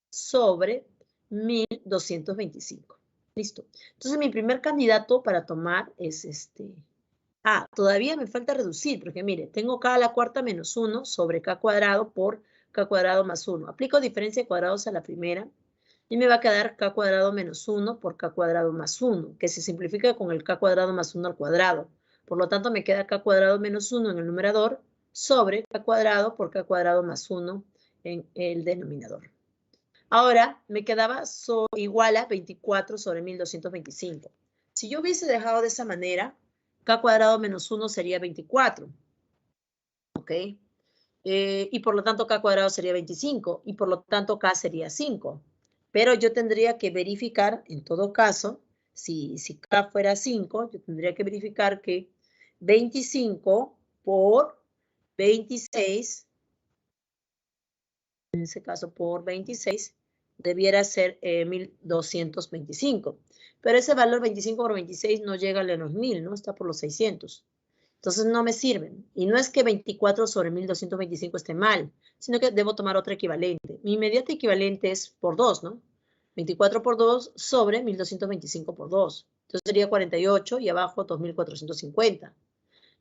sobre 1.225. Listo. Entonces mi primer candidato para tomar es este. Todavía me falta reducir, porque mire, tengo K a la cuarta menos 1 sobre K cuadrado por K cuadrado más 1. Aplico diferencia de cuadrados a la primera y me va a quedar K cuadrado menos 1 por K cuadrado más 1, que se simplifica con el K cuadrado más 1 al cuadrado. Por lo tanto, me queda K cuadrado menos 1 en el numerador sobre K cuadrado por K cuadrado más 1 en el denominador. Ahora me quedaba igual a 24 sobre 1.225. Si yo hubiese dejado de esa manera, K cuadrado menos 1 sería 24. ¿Ok? Y por lo tanto K cuadrado sería 25. Y por lo tanto K sería 5. Pero yo tendría que verificar, en todo caso, si K fuera 5, yo tendría que verificar que 25 por 26, en ese caso por 26, debiera ser 1225. Pero ese valor 25 por 26 no llega a los 1000, ¿no? Está por los 600. Entonces no me sirven. Y no es que 24 sobre 1225 esté mal, sino que debo tomar otra equivalente. Mi inmediata equivalente es por 2, ¿no? 24 por 2 sobre 1225 por 2. Entonces sería 48 y abajo 2450.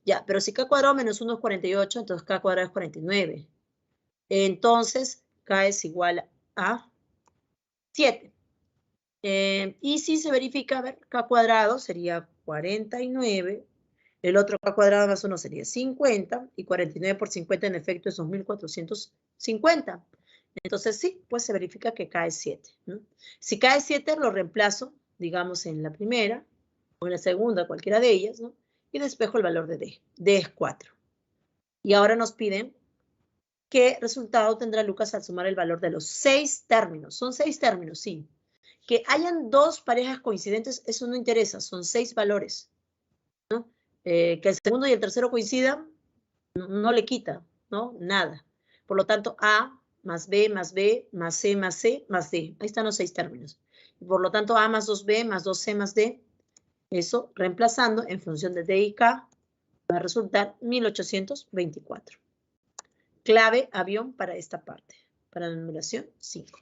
Ya, pero si K cuadrado menos 1 es 48, entonces K cuadrado es 49. Entonces K es igual a 7. Y si se verifica, a ver, K cuadrado sería 49. El otro K cuadrado más 1 sería 50, y 49 por 50 en efecto es 2450. Entonces sí, pues se verifica que K es 7, ¿no? Si K es 7, lo reemplazo, digamos, en la primera, o en la segunda, cualquiera de ellas, ¿no? Y despejo el valor de D. D es 4. Y ahora nos piden qué resultado tendrá Lucas al sumar el valor de los 6 términos. Son 6 términos, sí. Que hayan 2 parejas coincidentes, eso no interesa, son 6 valores. Que el segundo y el tercero coincidan, no le quita, ¿no? Nada. Por lo tanto, A más B más B más C más C más D. Ahí están los 6 términos. Y por lo tanto, A más 2B más 2C más D, eso reemplazando en función de D y K, va a resultar 1824. Clave avión para esta parte, para la numeración 5.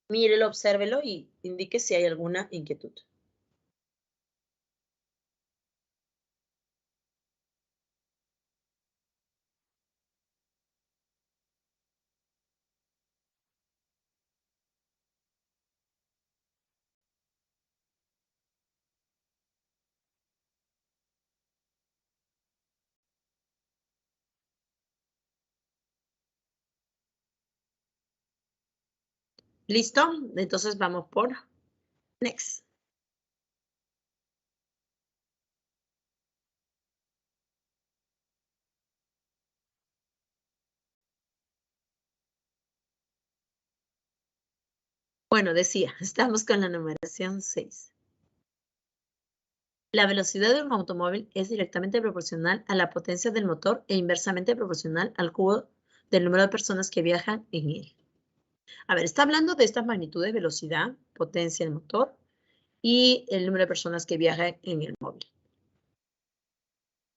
Mírelo, obsérvelo y indique si hay alguna inquietud. ¿Listo? Entonces vamos por next. Bueno, decía, estamos con la numeración 6. La velocidad de un automóvil es directamente proporcional a la potencia del motor e inversamente proporcional al cubo del número de personas que viajan en él. A ver, está hablando de estas magnitudes: velocidad, potencia del motor y el número de personas que viajan en el móvil.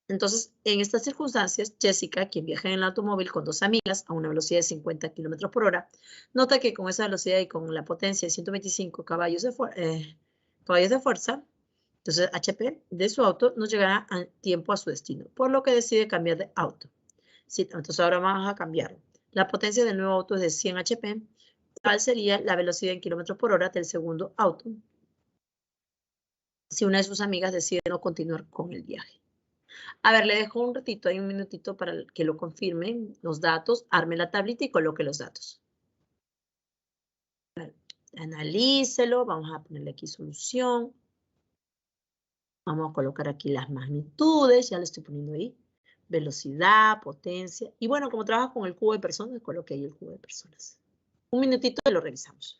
Entonces, en estas circunstancias, Jessica, quien viaja en el automóvil con 2 amigas a una velocidad de 50 km por hora, nota que con esa velocidad y con la potencia de 125 caballos de fuerza, entonces HP de su auto no llegará a tiempo a su destino, por lo que decide cambiar de auto. Sí, entonces ahora vamos a cambiarlo. La potencia del nuevo auto es de 100 HP. ¿Cuál sería la velocidad en kilómetros por hora del segundo auto si una de sus amigas decide no continuar con el viaje? A ver, le dejo un ratito, hay un minutito para que lo confirmen los datos, arme la tablita y coloque los datos. Ver, analícelo, vamos a ponerle aquí solución. Vamos a colocar aquí las magnitudes, ya lo estoy poniendo ahí. Velocidad, potencia. Y bueno, como trabaja con el cubo de personas, coloqué ahí el cubo de personas. Un minutito y lo revisamos.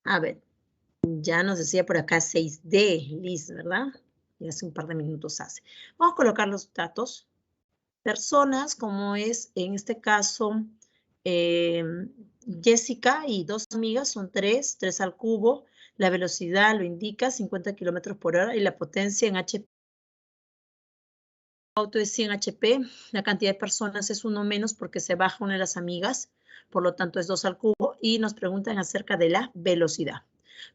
A ver, ya nos decía por acá 6D, Liz, ¿verdad? Y hace un par de minutos hace. Vamos a colocar los datos. Personas, como es en este caso Jessica y dos amigas, son 3 al cubo. La velocidad lo indica, 50 kilómetros por hora, y la potencia en HP. El auto es 100 HP, la cantidad de personas es 1 menos porque se baja una de las amigas, por lo tanto es 2 al cubo, y nos preguntan acerca de la velocidad.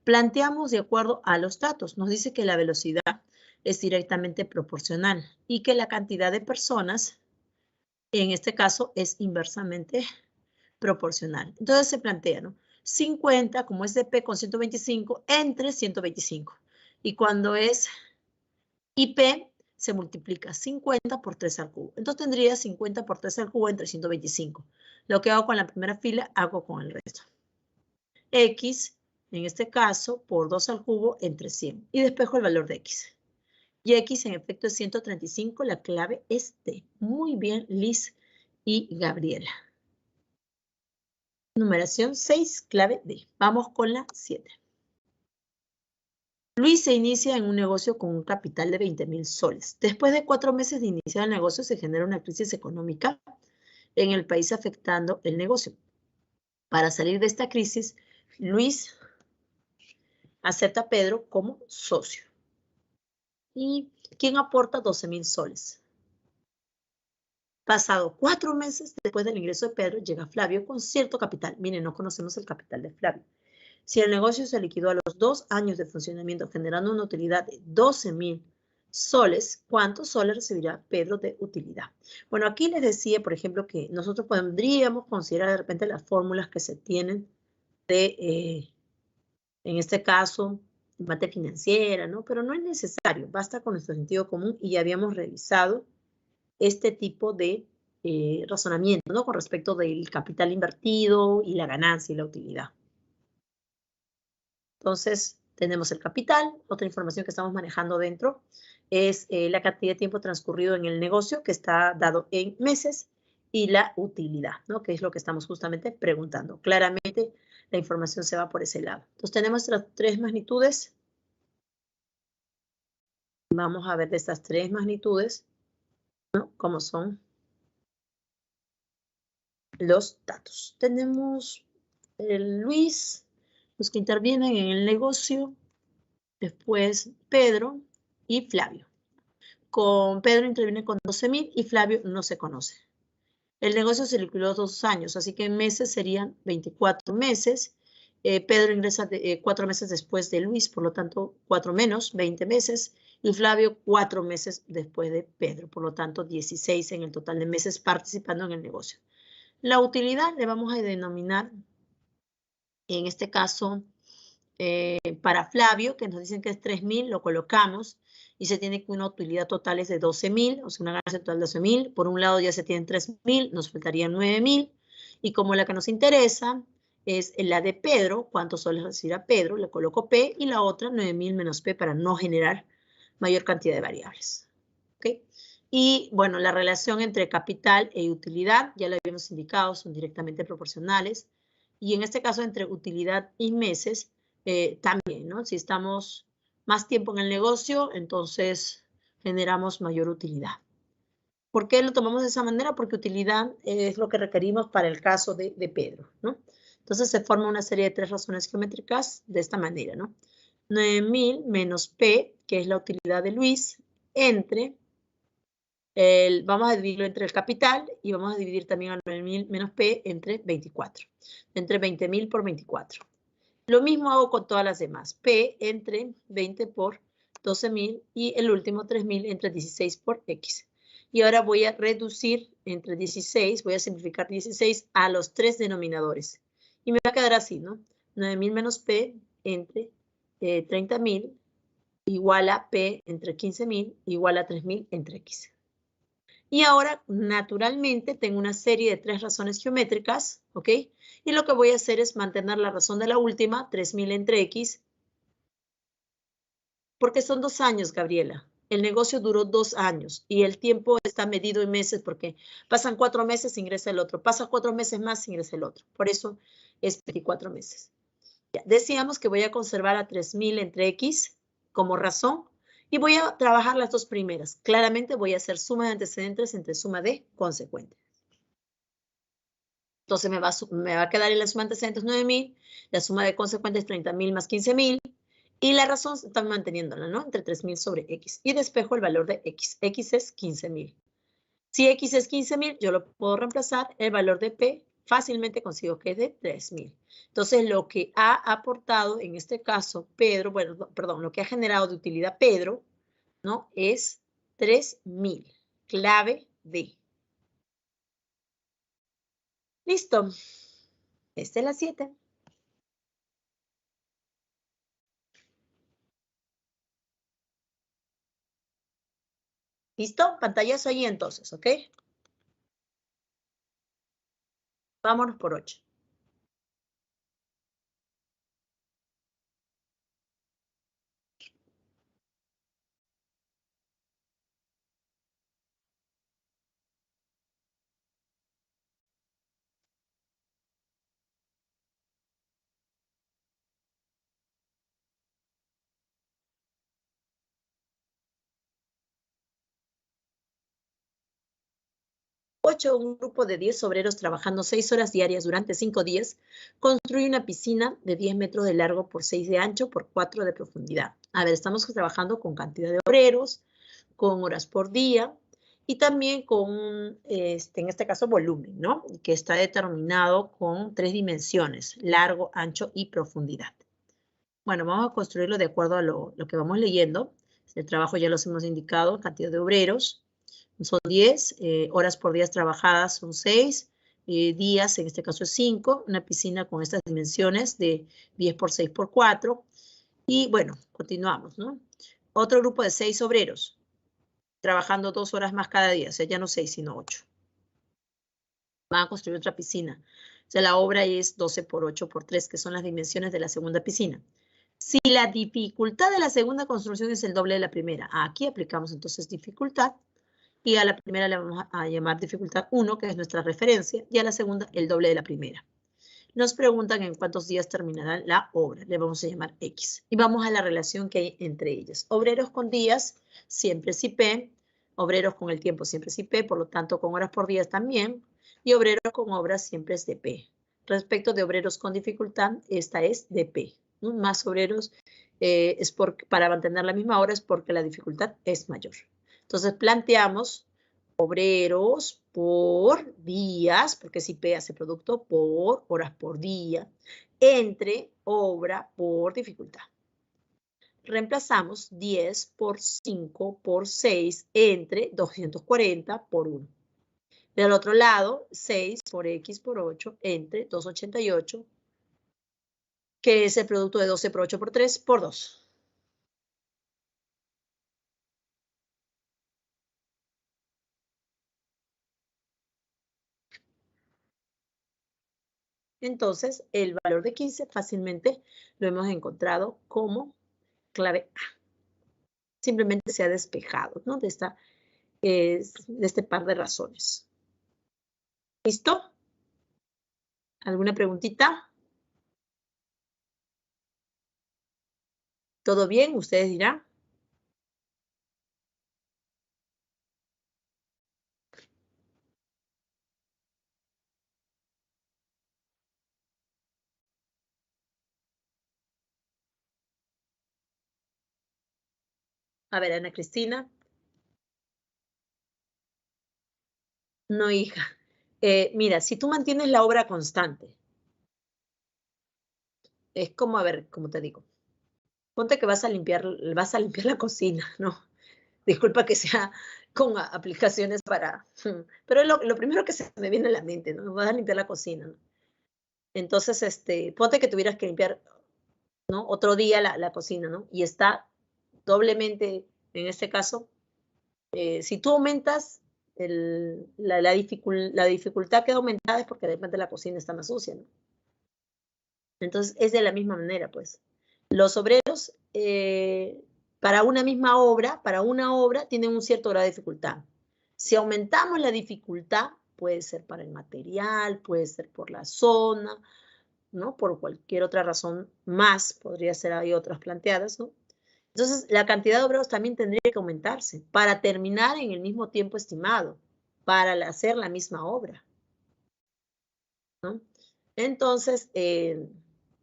Planteamos de acuerdo a los datos, nos dice que la velocidad es directamente proporcional y que la cantidad de personas, en este caso, es inversamente proporcional. Entonces se plantea, ¿no? 50, como es de P con 125, entre 125. Y cuando es IP, se multiplica 50 por 3 al cubo. Entonces tendría 50 por 3 al cubo entre 125. Lo que hago con la primera fila, hago con el resto. X, en este caso, por 2 al cubo entre 100. Y despejo el valor de X. Y X en efecto es 135, la clave es D. Muy bien, Liz y Gabriela. Numeración 6, clave D. Vamos con la 7. Luis se inicia en un negocio con un capital de 20,000 soles. Después de 4 meses de iniciar el negocio, se genera una crisis económica en el país afectando el negocio. Para salir de esta crisis, Luis acepta a Pedro como socio. ¿Y quién aporta 12,000 soles? Pasado 4 meses después del ingreso de Pedro, llega Flavio con cierto capital. Miren, no conocemos el capital de Flavio. Si el negocio se liquidó a los 2 años de funcionamiento, generando una utilidad de 12,000 soles, ¿cuántos soles recibirá Pedro de utilidad? Bueno, aquí les decía, por ejemplo, que nosotros podríamos considerar de repente las fórmulas que se tienen de, en este caso, materia financiera, ¿no? Pero no es necesario, basta con nuestro sentido común y ya habíamos revisado este tipo de razonamiento, ¿no? Con respecto del capital invertido y la ganancia y la utilidad. Entonces, tenemos el capital. Otra información que estamos manejando dentro es la cantidad de tiempo transcurrido en el negocio, que está dado en meses, y la utilidad, ¿no? Que es lo que estamos justamente preguntando. Claramente, la información se va por ese lado. Entonces, tenemos las 3 magnitudes. Vamos a ver de estas 3 magnitudes, ¿no? Cómo son los datos. Tenemos el Luis, los que intervienen en el negocio, después Pedro y Flavio. Con Pedro interviene con 12,000 y Flavio no se conoce. El negocio se liquidó 2 años, así que en meses serían 24 meses. Pedro ingresa 4 meses después de Luis, por lo tanto 4 menos, 20 meses. Y Flavio 4 meses después de Pedro, por lo tanto 16 en el total de meses participando en el negocio. La utilidad le vamos a denominar, en este caso, para Flavio, que nos dicen que es 3,000, lo colocamos y se tiene que una utilidad total es de 12,000, o sea, una ganancia total de 12,000. Por un lado ya se tienen 3,000, nos faltarían 9,000. Y como la que nos interesa es la de Pedro, ¿cuántos soles recibirá Pedro? Le coloco P y la otra 9,000 menos P para no generar mayor cantidad de variables. ¿Ok? Y bueno, la relación entre capital e utilidad, ya lo habíamos indicado, son directamente proporcionales. Y en este caso, entre utilidad y meses, también, ¿no? Si estamos más tiempo en el negocio, entonces generamos mayor utilidad. ¿Por qué lo tomamos de esa manera? Porque utilidad es lo que requerimos para el caso de Pedro, ¿no? Entonces se forma una serie de 3 razones geométricas de esta manera, ¿no? 9,000 menos P, que es la utilidad de Luis, entre vamos a dividirlo entre el capital y vamos a dividir también a 9,000 menos P entre 24. Entre 20,000 por 24. Lo mismo hago con todas las demás. P entre 20 por 12,000 y el último 3,000 entre 16 por X. Y ahora voy a reducir entre 16, voy a simplificar 16 a los 3 denominadores. Y me va a quedar así, ¿no? 9,000 menos P entre 30,000 igual a P entre 15,000 igual a 3,000 entre X. Y ahora, naturalmente, tengo una serie de 3 razones geométricas, ¿ok? Y lo que voy a hacer es mantener la razón de la última, 3,000 entre X, porque son 2 años, Gabriela. El negocio duró 2 años y el tiempo está medido en meses porque pasan 4 meses, ingresa el otro. Pasa 4 meses más, ingresa el otro. Por eso es 24 meses. Ya, decíamos que voy a conservar a 3000 entre X como razón y voy a trabajar las dos primeras. Claramente voy a hacer suma de antecedentes entre suma de consecuentes. Entonces me va a quedar en la suma de antecedentes 9000, la suma de consecuentes 30.000 más 15.000 y la razón está manteniéndola, ¿no? Entre 3000 sobre X. Y despejo el valor de X. X es 15.000. Si X es 15.000, yo lo puedo reemplazar. El valor de P fácilmente consigo que es de 3.000. Entonces, lo que ha aportado, en este caso, Pedro, bueno, perdón, lo que ha generado de utilidad Pedro, ¿no? Es 3.000. Clave D. Listo. Esta es la 7. ¿Listo? Pantallazo ahí entonces, ¿ok? Vámonos por 8. 8. Un grupo de 10 obreros trabajando 6 horas diarias durante 5 días construye una piscina de 10 metros de largo por 6 de ancho por 4 de profundidad. A ver, estamos trabajando con cantidad de obreros, con horas por día y también con, en este caso, volumen, ¿no? Que está determinado con 3 dimensiones, largo, ancho y profundidad. Bueno, vamos a construirlo de acuerdo a lo que vamos leyendo. El trabajo ya los hemos indicado, cantidad de obreros. Son 10, horas por días trabajadas son 6, días, en este caso es 5, una piscina con estas dimensiones de 10 por 6 por 4. Y bueno, continuamos, ¿no? Otro grupo de 6 obreros, trabajando 2 horas más cada día, o sea, ya no 6, sino 8. Van a construir otra piscina. O sea, la obra es 12 por 8 por 3, que son las dimensiones de la segunda piscina. Si la dificultad de la segunda construcción es el doble de la primera, aquí aplicamos entonces dificultad. Y a la primera le vamos a llamar dificultad 1, que es nuestra referencia, y a la segunda el doble de la primera. Nos preguntan en cuántos días terminará la obra, le vamos a llamar X. Y vamos a la relación que hay entre ellas. Obreros con días, siempre es IP, obreros con el tiempo siempre es IP, por lo tanto con horas por día también, y obreros con obras siempre es DP. Respecto de obreros con dificultad, esta es DP. ¿No? Más obreros para mantener la misma hora es porque la dificultad es mayor. Entonces planteamos obreros por días, porque si P hace producto por horas por día, entre obra por dificultad. Reemplazamos 10 por 5 por 6 entre 240 por 1. Del otro lado, 6 por X por 8 entre 288, que es el producto de 12 por 8 por 3 por 2. Entonces, el valor de 15 fácilmente lo hemos encontrado como clave A. Simplemente se ha despejado, ¿no? De este par de razones. ¿Listo? ¿Alguna preguntita? ¿Todo bien? Ustedes dirán. A ver, Ana Cristina. No, hija. Mira, si tú mantienes la obra constante, es como, a ver, como te digo, ponte que vas a limpiar la cocina, ¿no? Disculpa que sea con aplicaciones para... Pero es lo primero que se me viene a la mente, ¿no? Vas a limpiar la cocina, ¿no? Entonces, ponte que tuvieras que limpiar, ¿no? Otro día la cocina, ¿no? Y está doblemente, en este caso, si tú aumentas la dificultad queda aumentada es porque de repente la cocina está más sucia, ¿no? Entonces, es de la misma manera, pues. Los obreros, para una misma obra, tienen un cierto grado de dificultad. Si aumentamos la dificultad, puede ser para el material, puede ser por la zona, ¿no? Por cualquier otra razón más, podría ser, hay otras planteadas, ¿no? Entonces, la cantidad de obreros también tendría que aumentarse para terminar en el mismo tiempo estimado, para hacer la misma obra, ¿no? Entonces, eso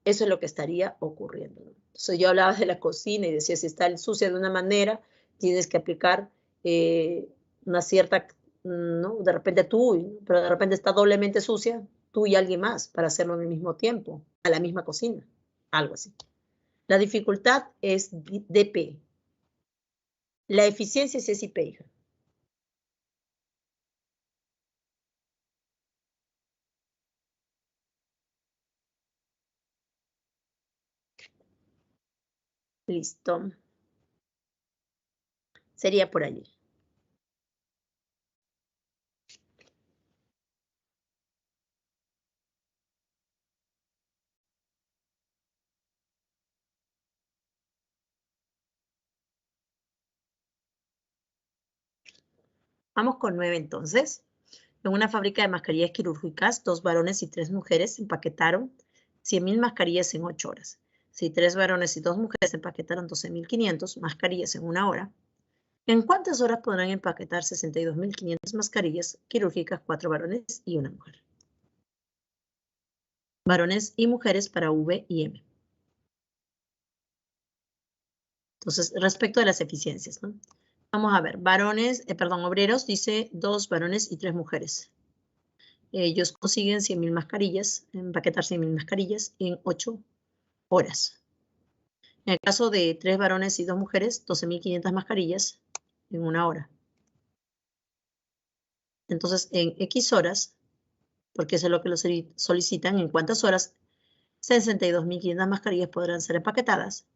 es lo que estaría ocurriendo, ¿no? Entonces, yo hablaba de la cocina y decía, si está sucia de una manera, tienes que aplicar una cierta, ¿no? De repente tú, pero de repente está doblemente sucia, tú y alguien más, para hacerlo en el mismo tiempo, a la misma cocina, algo así. La dificultad es DP. La eficiencia es SIP, hija. Listo. Sería por allí. Vamos con 9 entonces. En una fábrica de mascarillas quirúrgicas, 2 varones y 3 mujeres empaquetaron 100.000 mascarillas en 8 horas. Si 3 varones y 2 mujeres empaquetaron 12.500 mascarillas en 1 hora, ¿en cuántas horas podrán empaquetar 62.500 mascarillas quirúrgicas 4 varones y 1 mujer? Varones y mujeres para V y M. Entonces, respecto de las eficiencias, ¿no? Vamos a ver, obreros, dice 2 varones y 3 mujeres. Ellos consiguen 100.000 mascarillas, empaquetar 100.000 mascarillas en 8 horas. En el caso de 3 varones y 2 mujeres, 12.500 mascarillas en 1 hora. Entonces, en X horas, porque eso es lo que lo solicitan, en cuántas horas, 62.500 mascarillas podrán ser empaquetadas,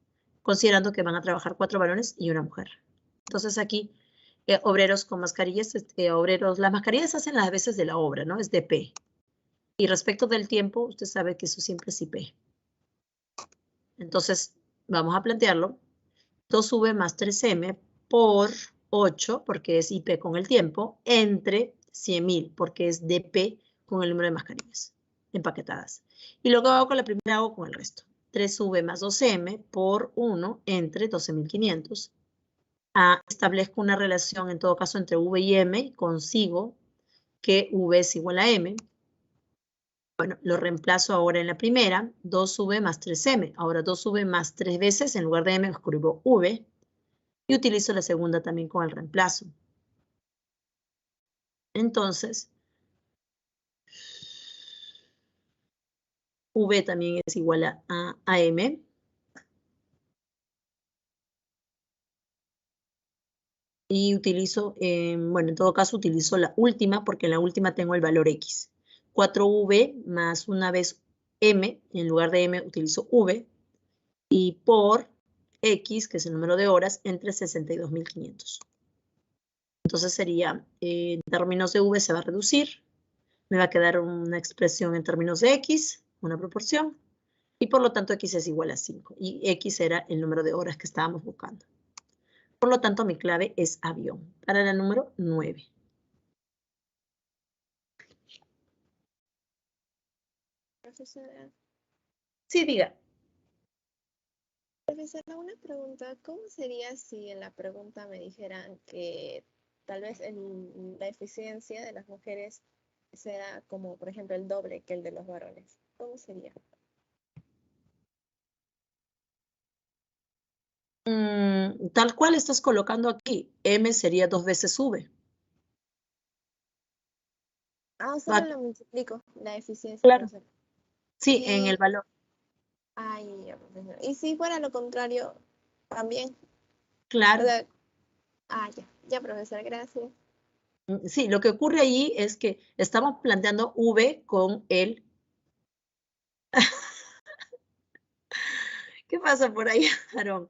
considerando que van a trabajar 4 varones y 1 mujer. Entonces aquí, obreros con mascarillas, las mascarillas hacen las veces de la obra, ¿no? Es DP. Y respecto del tiempo, usted sabe que eso siempre es IP. Entonces, vamos a plantearlo. 2V más 3M por 8, porque es IP con el tiempo, entre 100.000, porque es DP con el número de mascarillas empaquetadas. Y lo que hago con la primera, hago con el resto. 3V más 2M por 1 entre 12.500. Establezco una relación, en todo caso, entre V y M, y consigo que V es igual a M. Bueno, lo reemplazo ahora en la primera, 2V más 3M. Ahora 2V más 3 veces, en lugar de M escribo V. Y utilizo la segunda también con el reemplazo. Entonces, V también es igual a M. Y utilizo, bueno, en todo caso utilizo la última, porque en la última tengo el valor X. 4V más una vez M, en lugar de M utilizo V. Y por X, que es el número de horas, entre 62.500. Entonces sería, en términos de V se va a reducir. Me va a quedar una expresión en términos de X, una proporción. Y por lo tanto X es igual a 5. Y X era el número de horas que estábamos buscando. Por lo tanto, mi clave es avión. Para la número 9. Profesora. Sí, diga. Profesora, una pregunta. ¿Cómo sería si en la pregunta me dijeran que tal vez la eficiencia de las mujeres sea como, por ejemplo, el doble que el de los varones? ¿Cómo sería? Tal cual estás colocando aquí. M sería 2 veces V. Solo lo multiplico, la eficiencia. Claro. Profesora. Sí, en el valor. Ay, ya, profesora. Y si fuera lo contrario, también. Claro. O sea, ya, profesora, gracias. Sí, lo que ocurre ahí es que estamos planteando V con el... ¿Qué pasa por ahí, Aarón?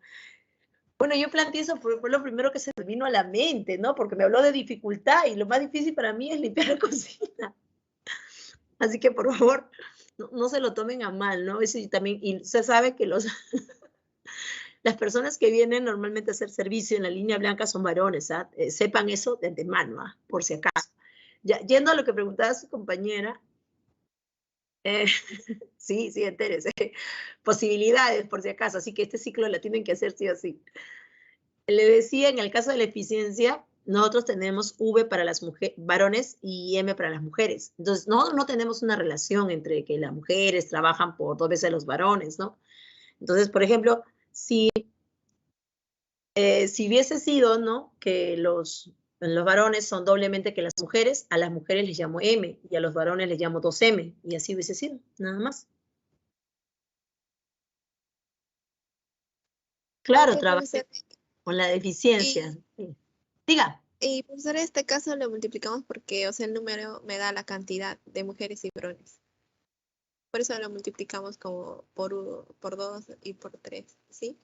Bueno, yo planteé eso, fue lo primero que se me vino a la mente, ¿no? Porque me habló de dificultad y lo más difícil para mí es limpiar la cocina. Así que, por favor, no se lo tomen a mal, ¿no? Eso también, y se sabe que las personas que vienen normalmente a hacer servicio en la línea blanca son varones, ¿ah? Sepan eso de antemano, ¿ah? Por si acaso. Ya, yendo a lo que preguntaba su compañera, Eh, sí, sí, entérese. Posibilidades, por si acaso. Así que este ciclo la tienen que hacer sí o sí. Le decía, en el caso de la eficiencia, nosotros tenemos V para las varones y M para las mujeres. Entonces, nosotros no tenemos una relación entre que las mujeres trabajan por 2 veces los varones, ¿no? Entonces, por ejemplo, si hubiese sido, ¿no? Que los varones son doblemente que las mujeres, a las mujeres les llamo M y a los varones les llamo 2M y así hubiese sido, nada más. Claro, Ok, trabajé profesor. con la deficiencia. Y, Sí. Diga. y profesor, en este caso lo multiplicamos porque, o sea, el número me da la cantidad de mujeres y varones. Por eso lo multiplicamos como por 2 y por 3, ¿sí?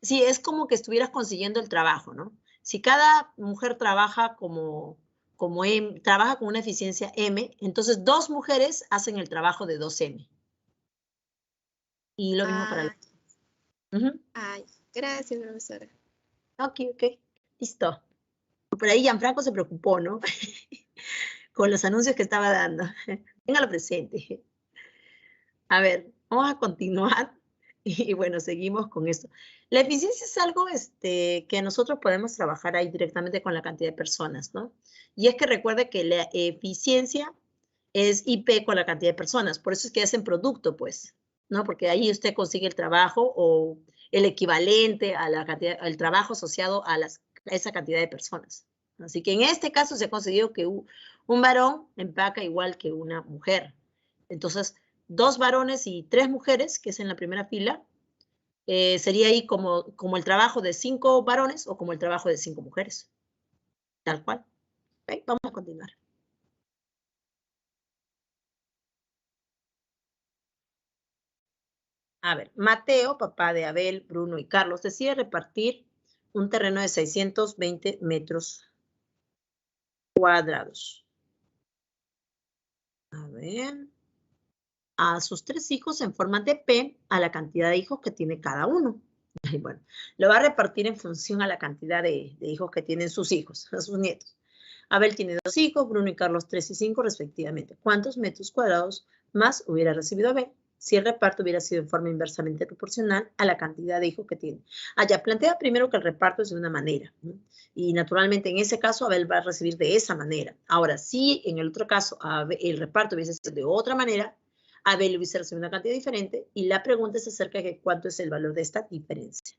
Sí, es como que estuvieras consiguiendo el trabajo, ¿no? Si cada mujer trabaja como M, trabaja con una eficiencia M, entonces 2 mujeres hacen el trabajo de 2M. Y lo mismo para la... Ah, Ujú. ay, gracias, profesora. Ok, ok. Listo. Por ahí Gianfranco se preocupó, ¿no? Con los anuncios que estaba dando. Téngalo presente. A ver, vamos a continuar. Y bueno, seguimos con esto. La eficiencia es algo que nosotros podemos trabajar ahí directamente con la cantidad de personas, ¿no? Y es que recuerde que la eficiencia es IP con la cantidad de personas. Por eso es que hacen producto, pues, ¿no? Porque ahí usted consigue el trabajo o el equivalente a la cantidad, al trabajo asociado a esa cantidad de personas. Así que en este caso se ha conseguido que un varón empaca igual que una mujer. Entonces, 2 varones y 3 mujeres, que es en la primera fila, sería ahí como el trabajo de 5 varones o como el trabajo de 5 mujeres. Tal cual. ¿Okay? Vamos a continuar. A ver, Mateo, papá de Abel, Bruno y Carlos, decide repartir un terreno de 620 metros cuadrados. A ver. A sus 3 hijos en forma de P a la cantidad de hijos que tiene cada uno. Y bueno, lo va a repartir en función a la cantidad de hijos que tienen sus hijos, a sus nietos. Abel tiene 2 hijos, Bruno y Carlos 3 y 5 respectivamente. ¿Cuántos metros cuadrados más hubiera recibido Abel si el reparto hubiera sido en forma inversamente proporcional a la cantidad de hijos que tiene? Ya plantea primero que el reparto es de una manera, ¿no? Y naturalmente en ese caso Abel va a recibir de esa manera. Ahora, si en el otro caso el reparto hubiese sido de otra manera, Abel hubiese recibido una cantidad diferente y la pregunta es acerca de cuánto es el valor de esta diferencia.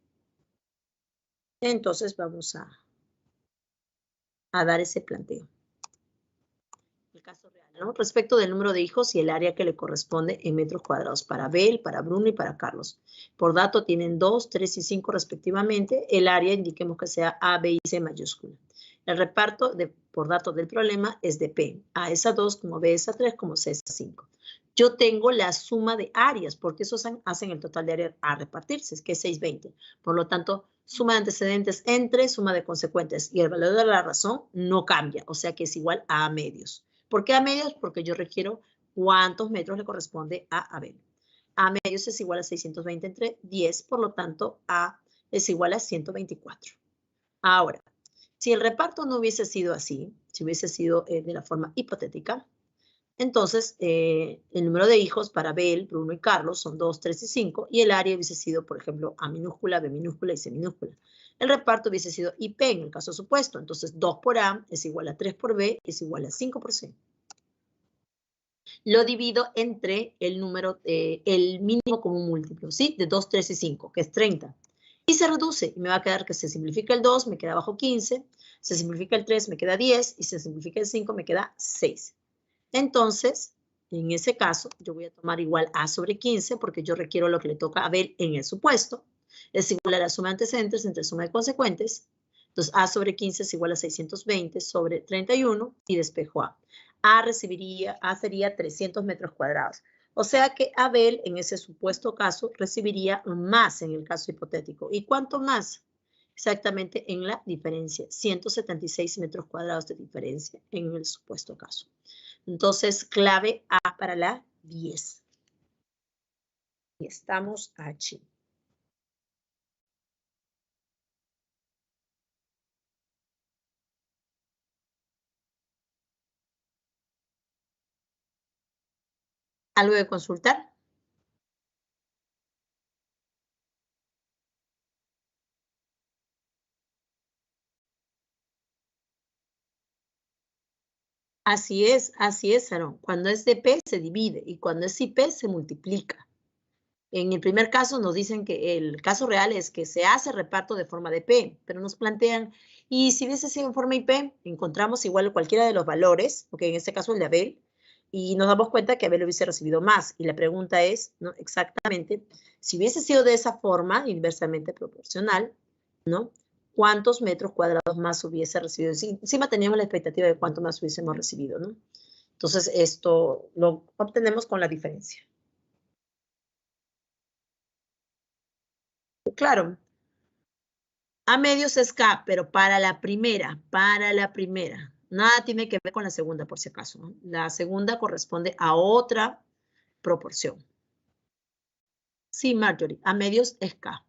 Entonces vamos a dar ese planteo. El caso real, ¿no? Respecto del número de hijos y el área que le corresponde en metros cuadrados para Abel, para Bruno y para Carlos. Por dato tienen 2, 3 y 5 respectivamente. El área indiquemos que sea A, B y C mayúscula. El reparto por datos del problema es de P. A es a 2, como B es a 3, como C es a 5. Yo tengo la suma de áreas, porque esos hacen el total de áreas a repartirse, que es 620. Por lo tanto, suma de antecedentes entre suma de consecuentes y el valor de la razón no cambia, o sea que es igual a medios. ¿Por qué a medios? Porque yo requiero cuántos metros le corresponde a Abel. A medios es igual a 620 entre 10, por lo tanto, A es igual a 124. Ahora, si el reparto no hubiese sido así, si hubiese sido de la forma hipotética, entonces el número de hijos para Abel, Bruno y Carlos son 2, 3 y 5, y el área hubiese sido, por ejemplo, A minúscula, B minúscula y C minúscula. El reparto hubiese sido IP en el caso supuesto, entonces 2 por A es igual a 3 por B, es igual a 5 por C. Lo divido entre el número, el mínimo común múltiplo, ¿sí? De 2, 3 y 5, que es 30. Y se reduce, y me va a quedar que se simplifica el 2, me queda abajo 15, se simplifica el 3, me queda 10, y se simplifica el 5, me queda 6. Entonces, en ese caso, yo voy a tomar igual A sobre 15, porque yo requiero lo que le toca a Abel en el supuesto. Es igual a la suma de antecedentes entre suma de consecuentes. Entonces, A sobre 15 es igual a 620 sobre 31 y despejo A. A sería 300 metros cuadrados. O sea que Abel, en ese supuesto caso, recibiría más en el caso hipotético. ¿Y cuánto más? Exactamente en la diferencia, 176 metros cuadrados de diferencia en el supuesto caso. Entonces, clave A para la 10. Y estamos allí. ¿Algo de consultar? Así es, Aaron. Cuando es DP se divide y cuando es IP se multiplica. En el primer caso nos dicen que el caso real es que se hace reparto de forma DP, pero nos plantean, y si hubiese sido en forma IP, encontramos igual cualquiera de los valores, ok, en este caso el de Abel, y nos damos cuenta que Abel hubiese recibido más. Y la pregunta es, ¿no? Exactamente, si hubiese sido de esa forma, inversamente proporcional, ¿no? ¿Cuántos metros cuadrados más hubiese recibido? Encima teníamos la expectativa de cuánto más hubiésemos recibido, ¿no? Entonces, esto lo obtenemos con la diferencia. Claro, A medios es K, pero para la primera. Nada tiene que ver con la segunda, por si acaso, ¿no? La segunda corresponde a otra proporción. Sí, Marjorie, a medios es K.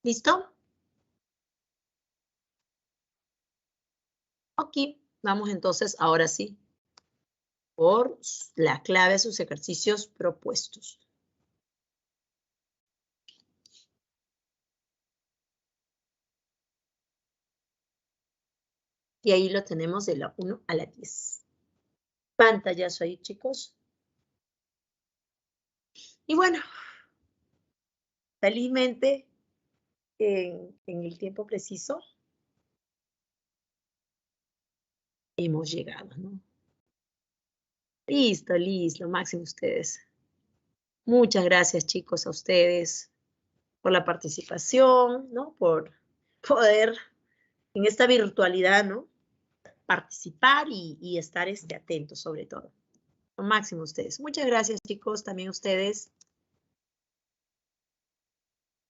¿Listo? Ok, vamos entonces, ahora sí, por la clave de sus ejercicios propuestos. Y ahí lo tenemos de la 1 a la 10. Pantallazo ahí, chicos. Y bueno, felizmente, en el tiempo preciso, hemos llegado, ¿no? Listo, máximo ustedes. Muchas gracias, chicos, a ustedes por la participación, ¿no? Por poder en esta virtualidad, ¿no? Participar y estar atentos sobre todo. Lo máximo ustedes. Muchas gracias, chicos, también ustedes.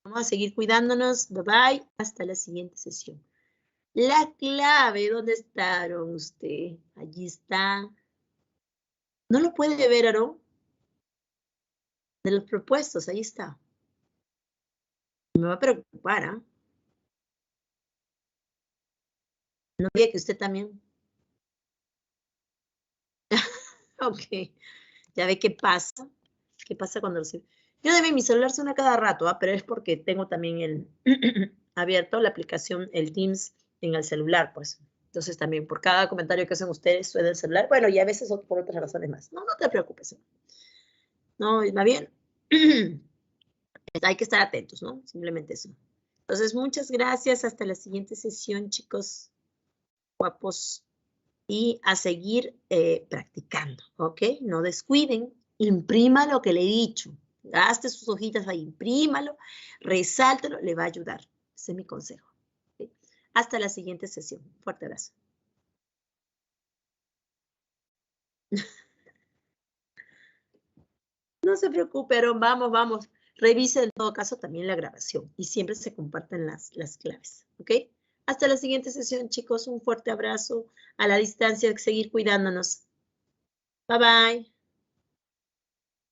Vamos a seguir cuidándonos. Bye bye. Hasta la siguiente sesión. La clave, ¿dónde estaron usted? Allí está. ¿No lo puede ver, Aarón? De los propuestos, ahí está. Me va a preocupar, ¿ah? No diga que usted también. Ok. Ya ve qué pasa. ¿Qué pasa cuando recibe? Yo de mi celular suena cada rato, pero es porque tengo también abierto la aplicación, el Teams en el celular, pues. Entonces también por cada comentario que hacen ustedes suena el celular. Bueno, y a veces por otras razones más. No, no te preocupes. No, va bien. Hay que estar atentos, ¿no? Simplemente eso. Entonces, muchas gracias. Hasta la siguiente sesión, chicos guapos. Y a seguir practicando, ¿ok? No descuiden. Imprima lo que le he dicho. Gaste sus hojitas ahí, imprímalo, resáltelo, le va a ayudar. Ese es mi consejo. ¿Okay? Hasta la siguiente sesión. Fuerte abrazo. No se preocupen, vamos. Revise en todo caso también la grabación y siempre se comparten las claves, ¿ok? Hasta la siguiente sesión, chicos. Un fuerte abrazo a la distancia, seguir cuidándonos. Bye, bye.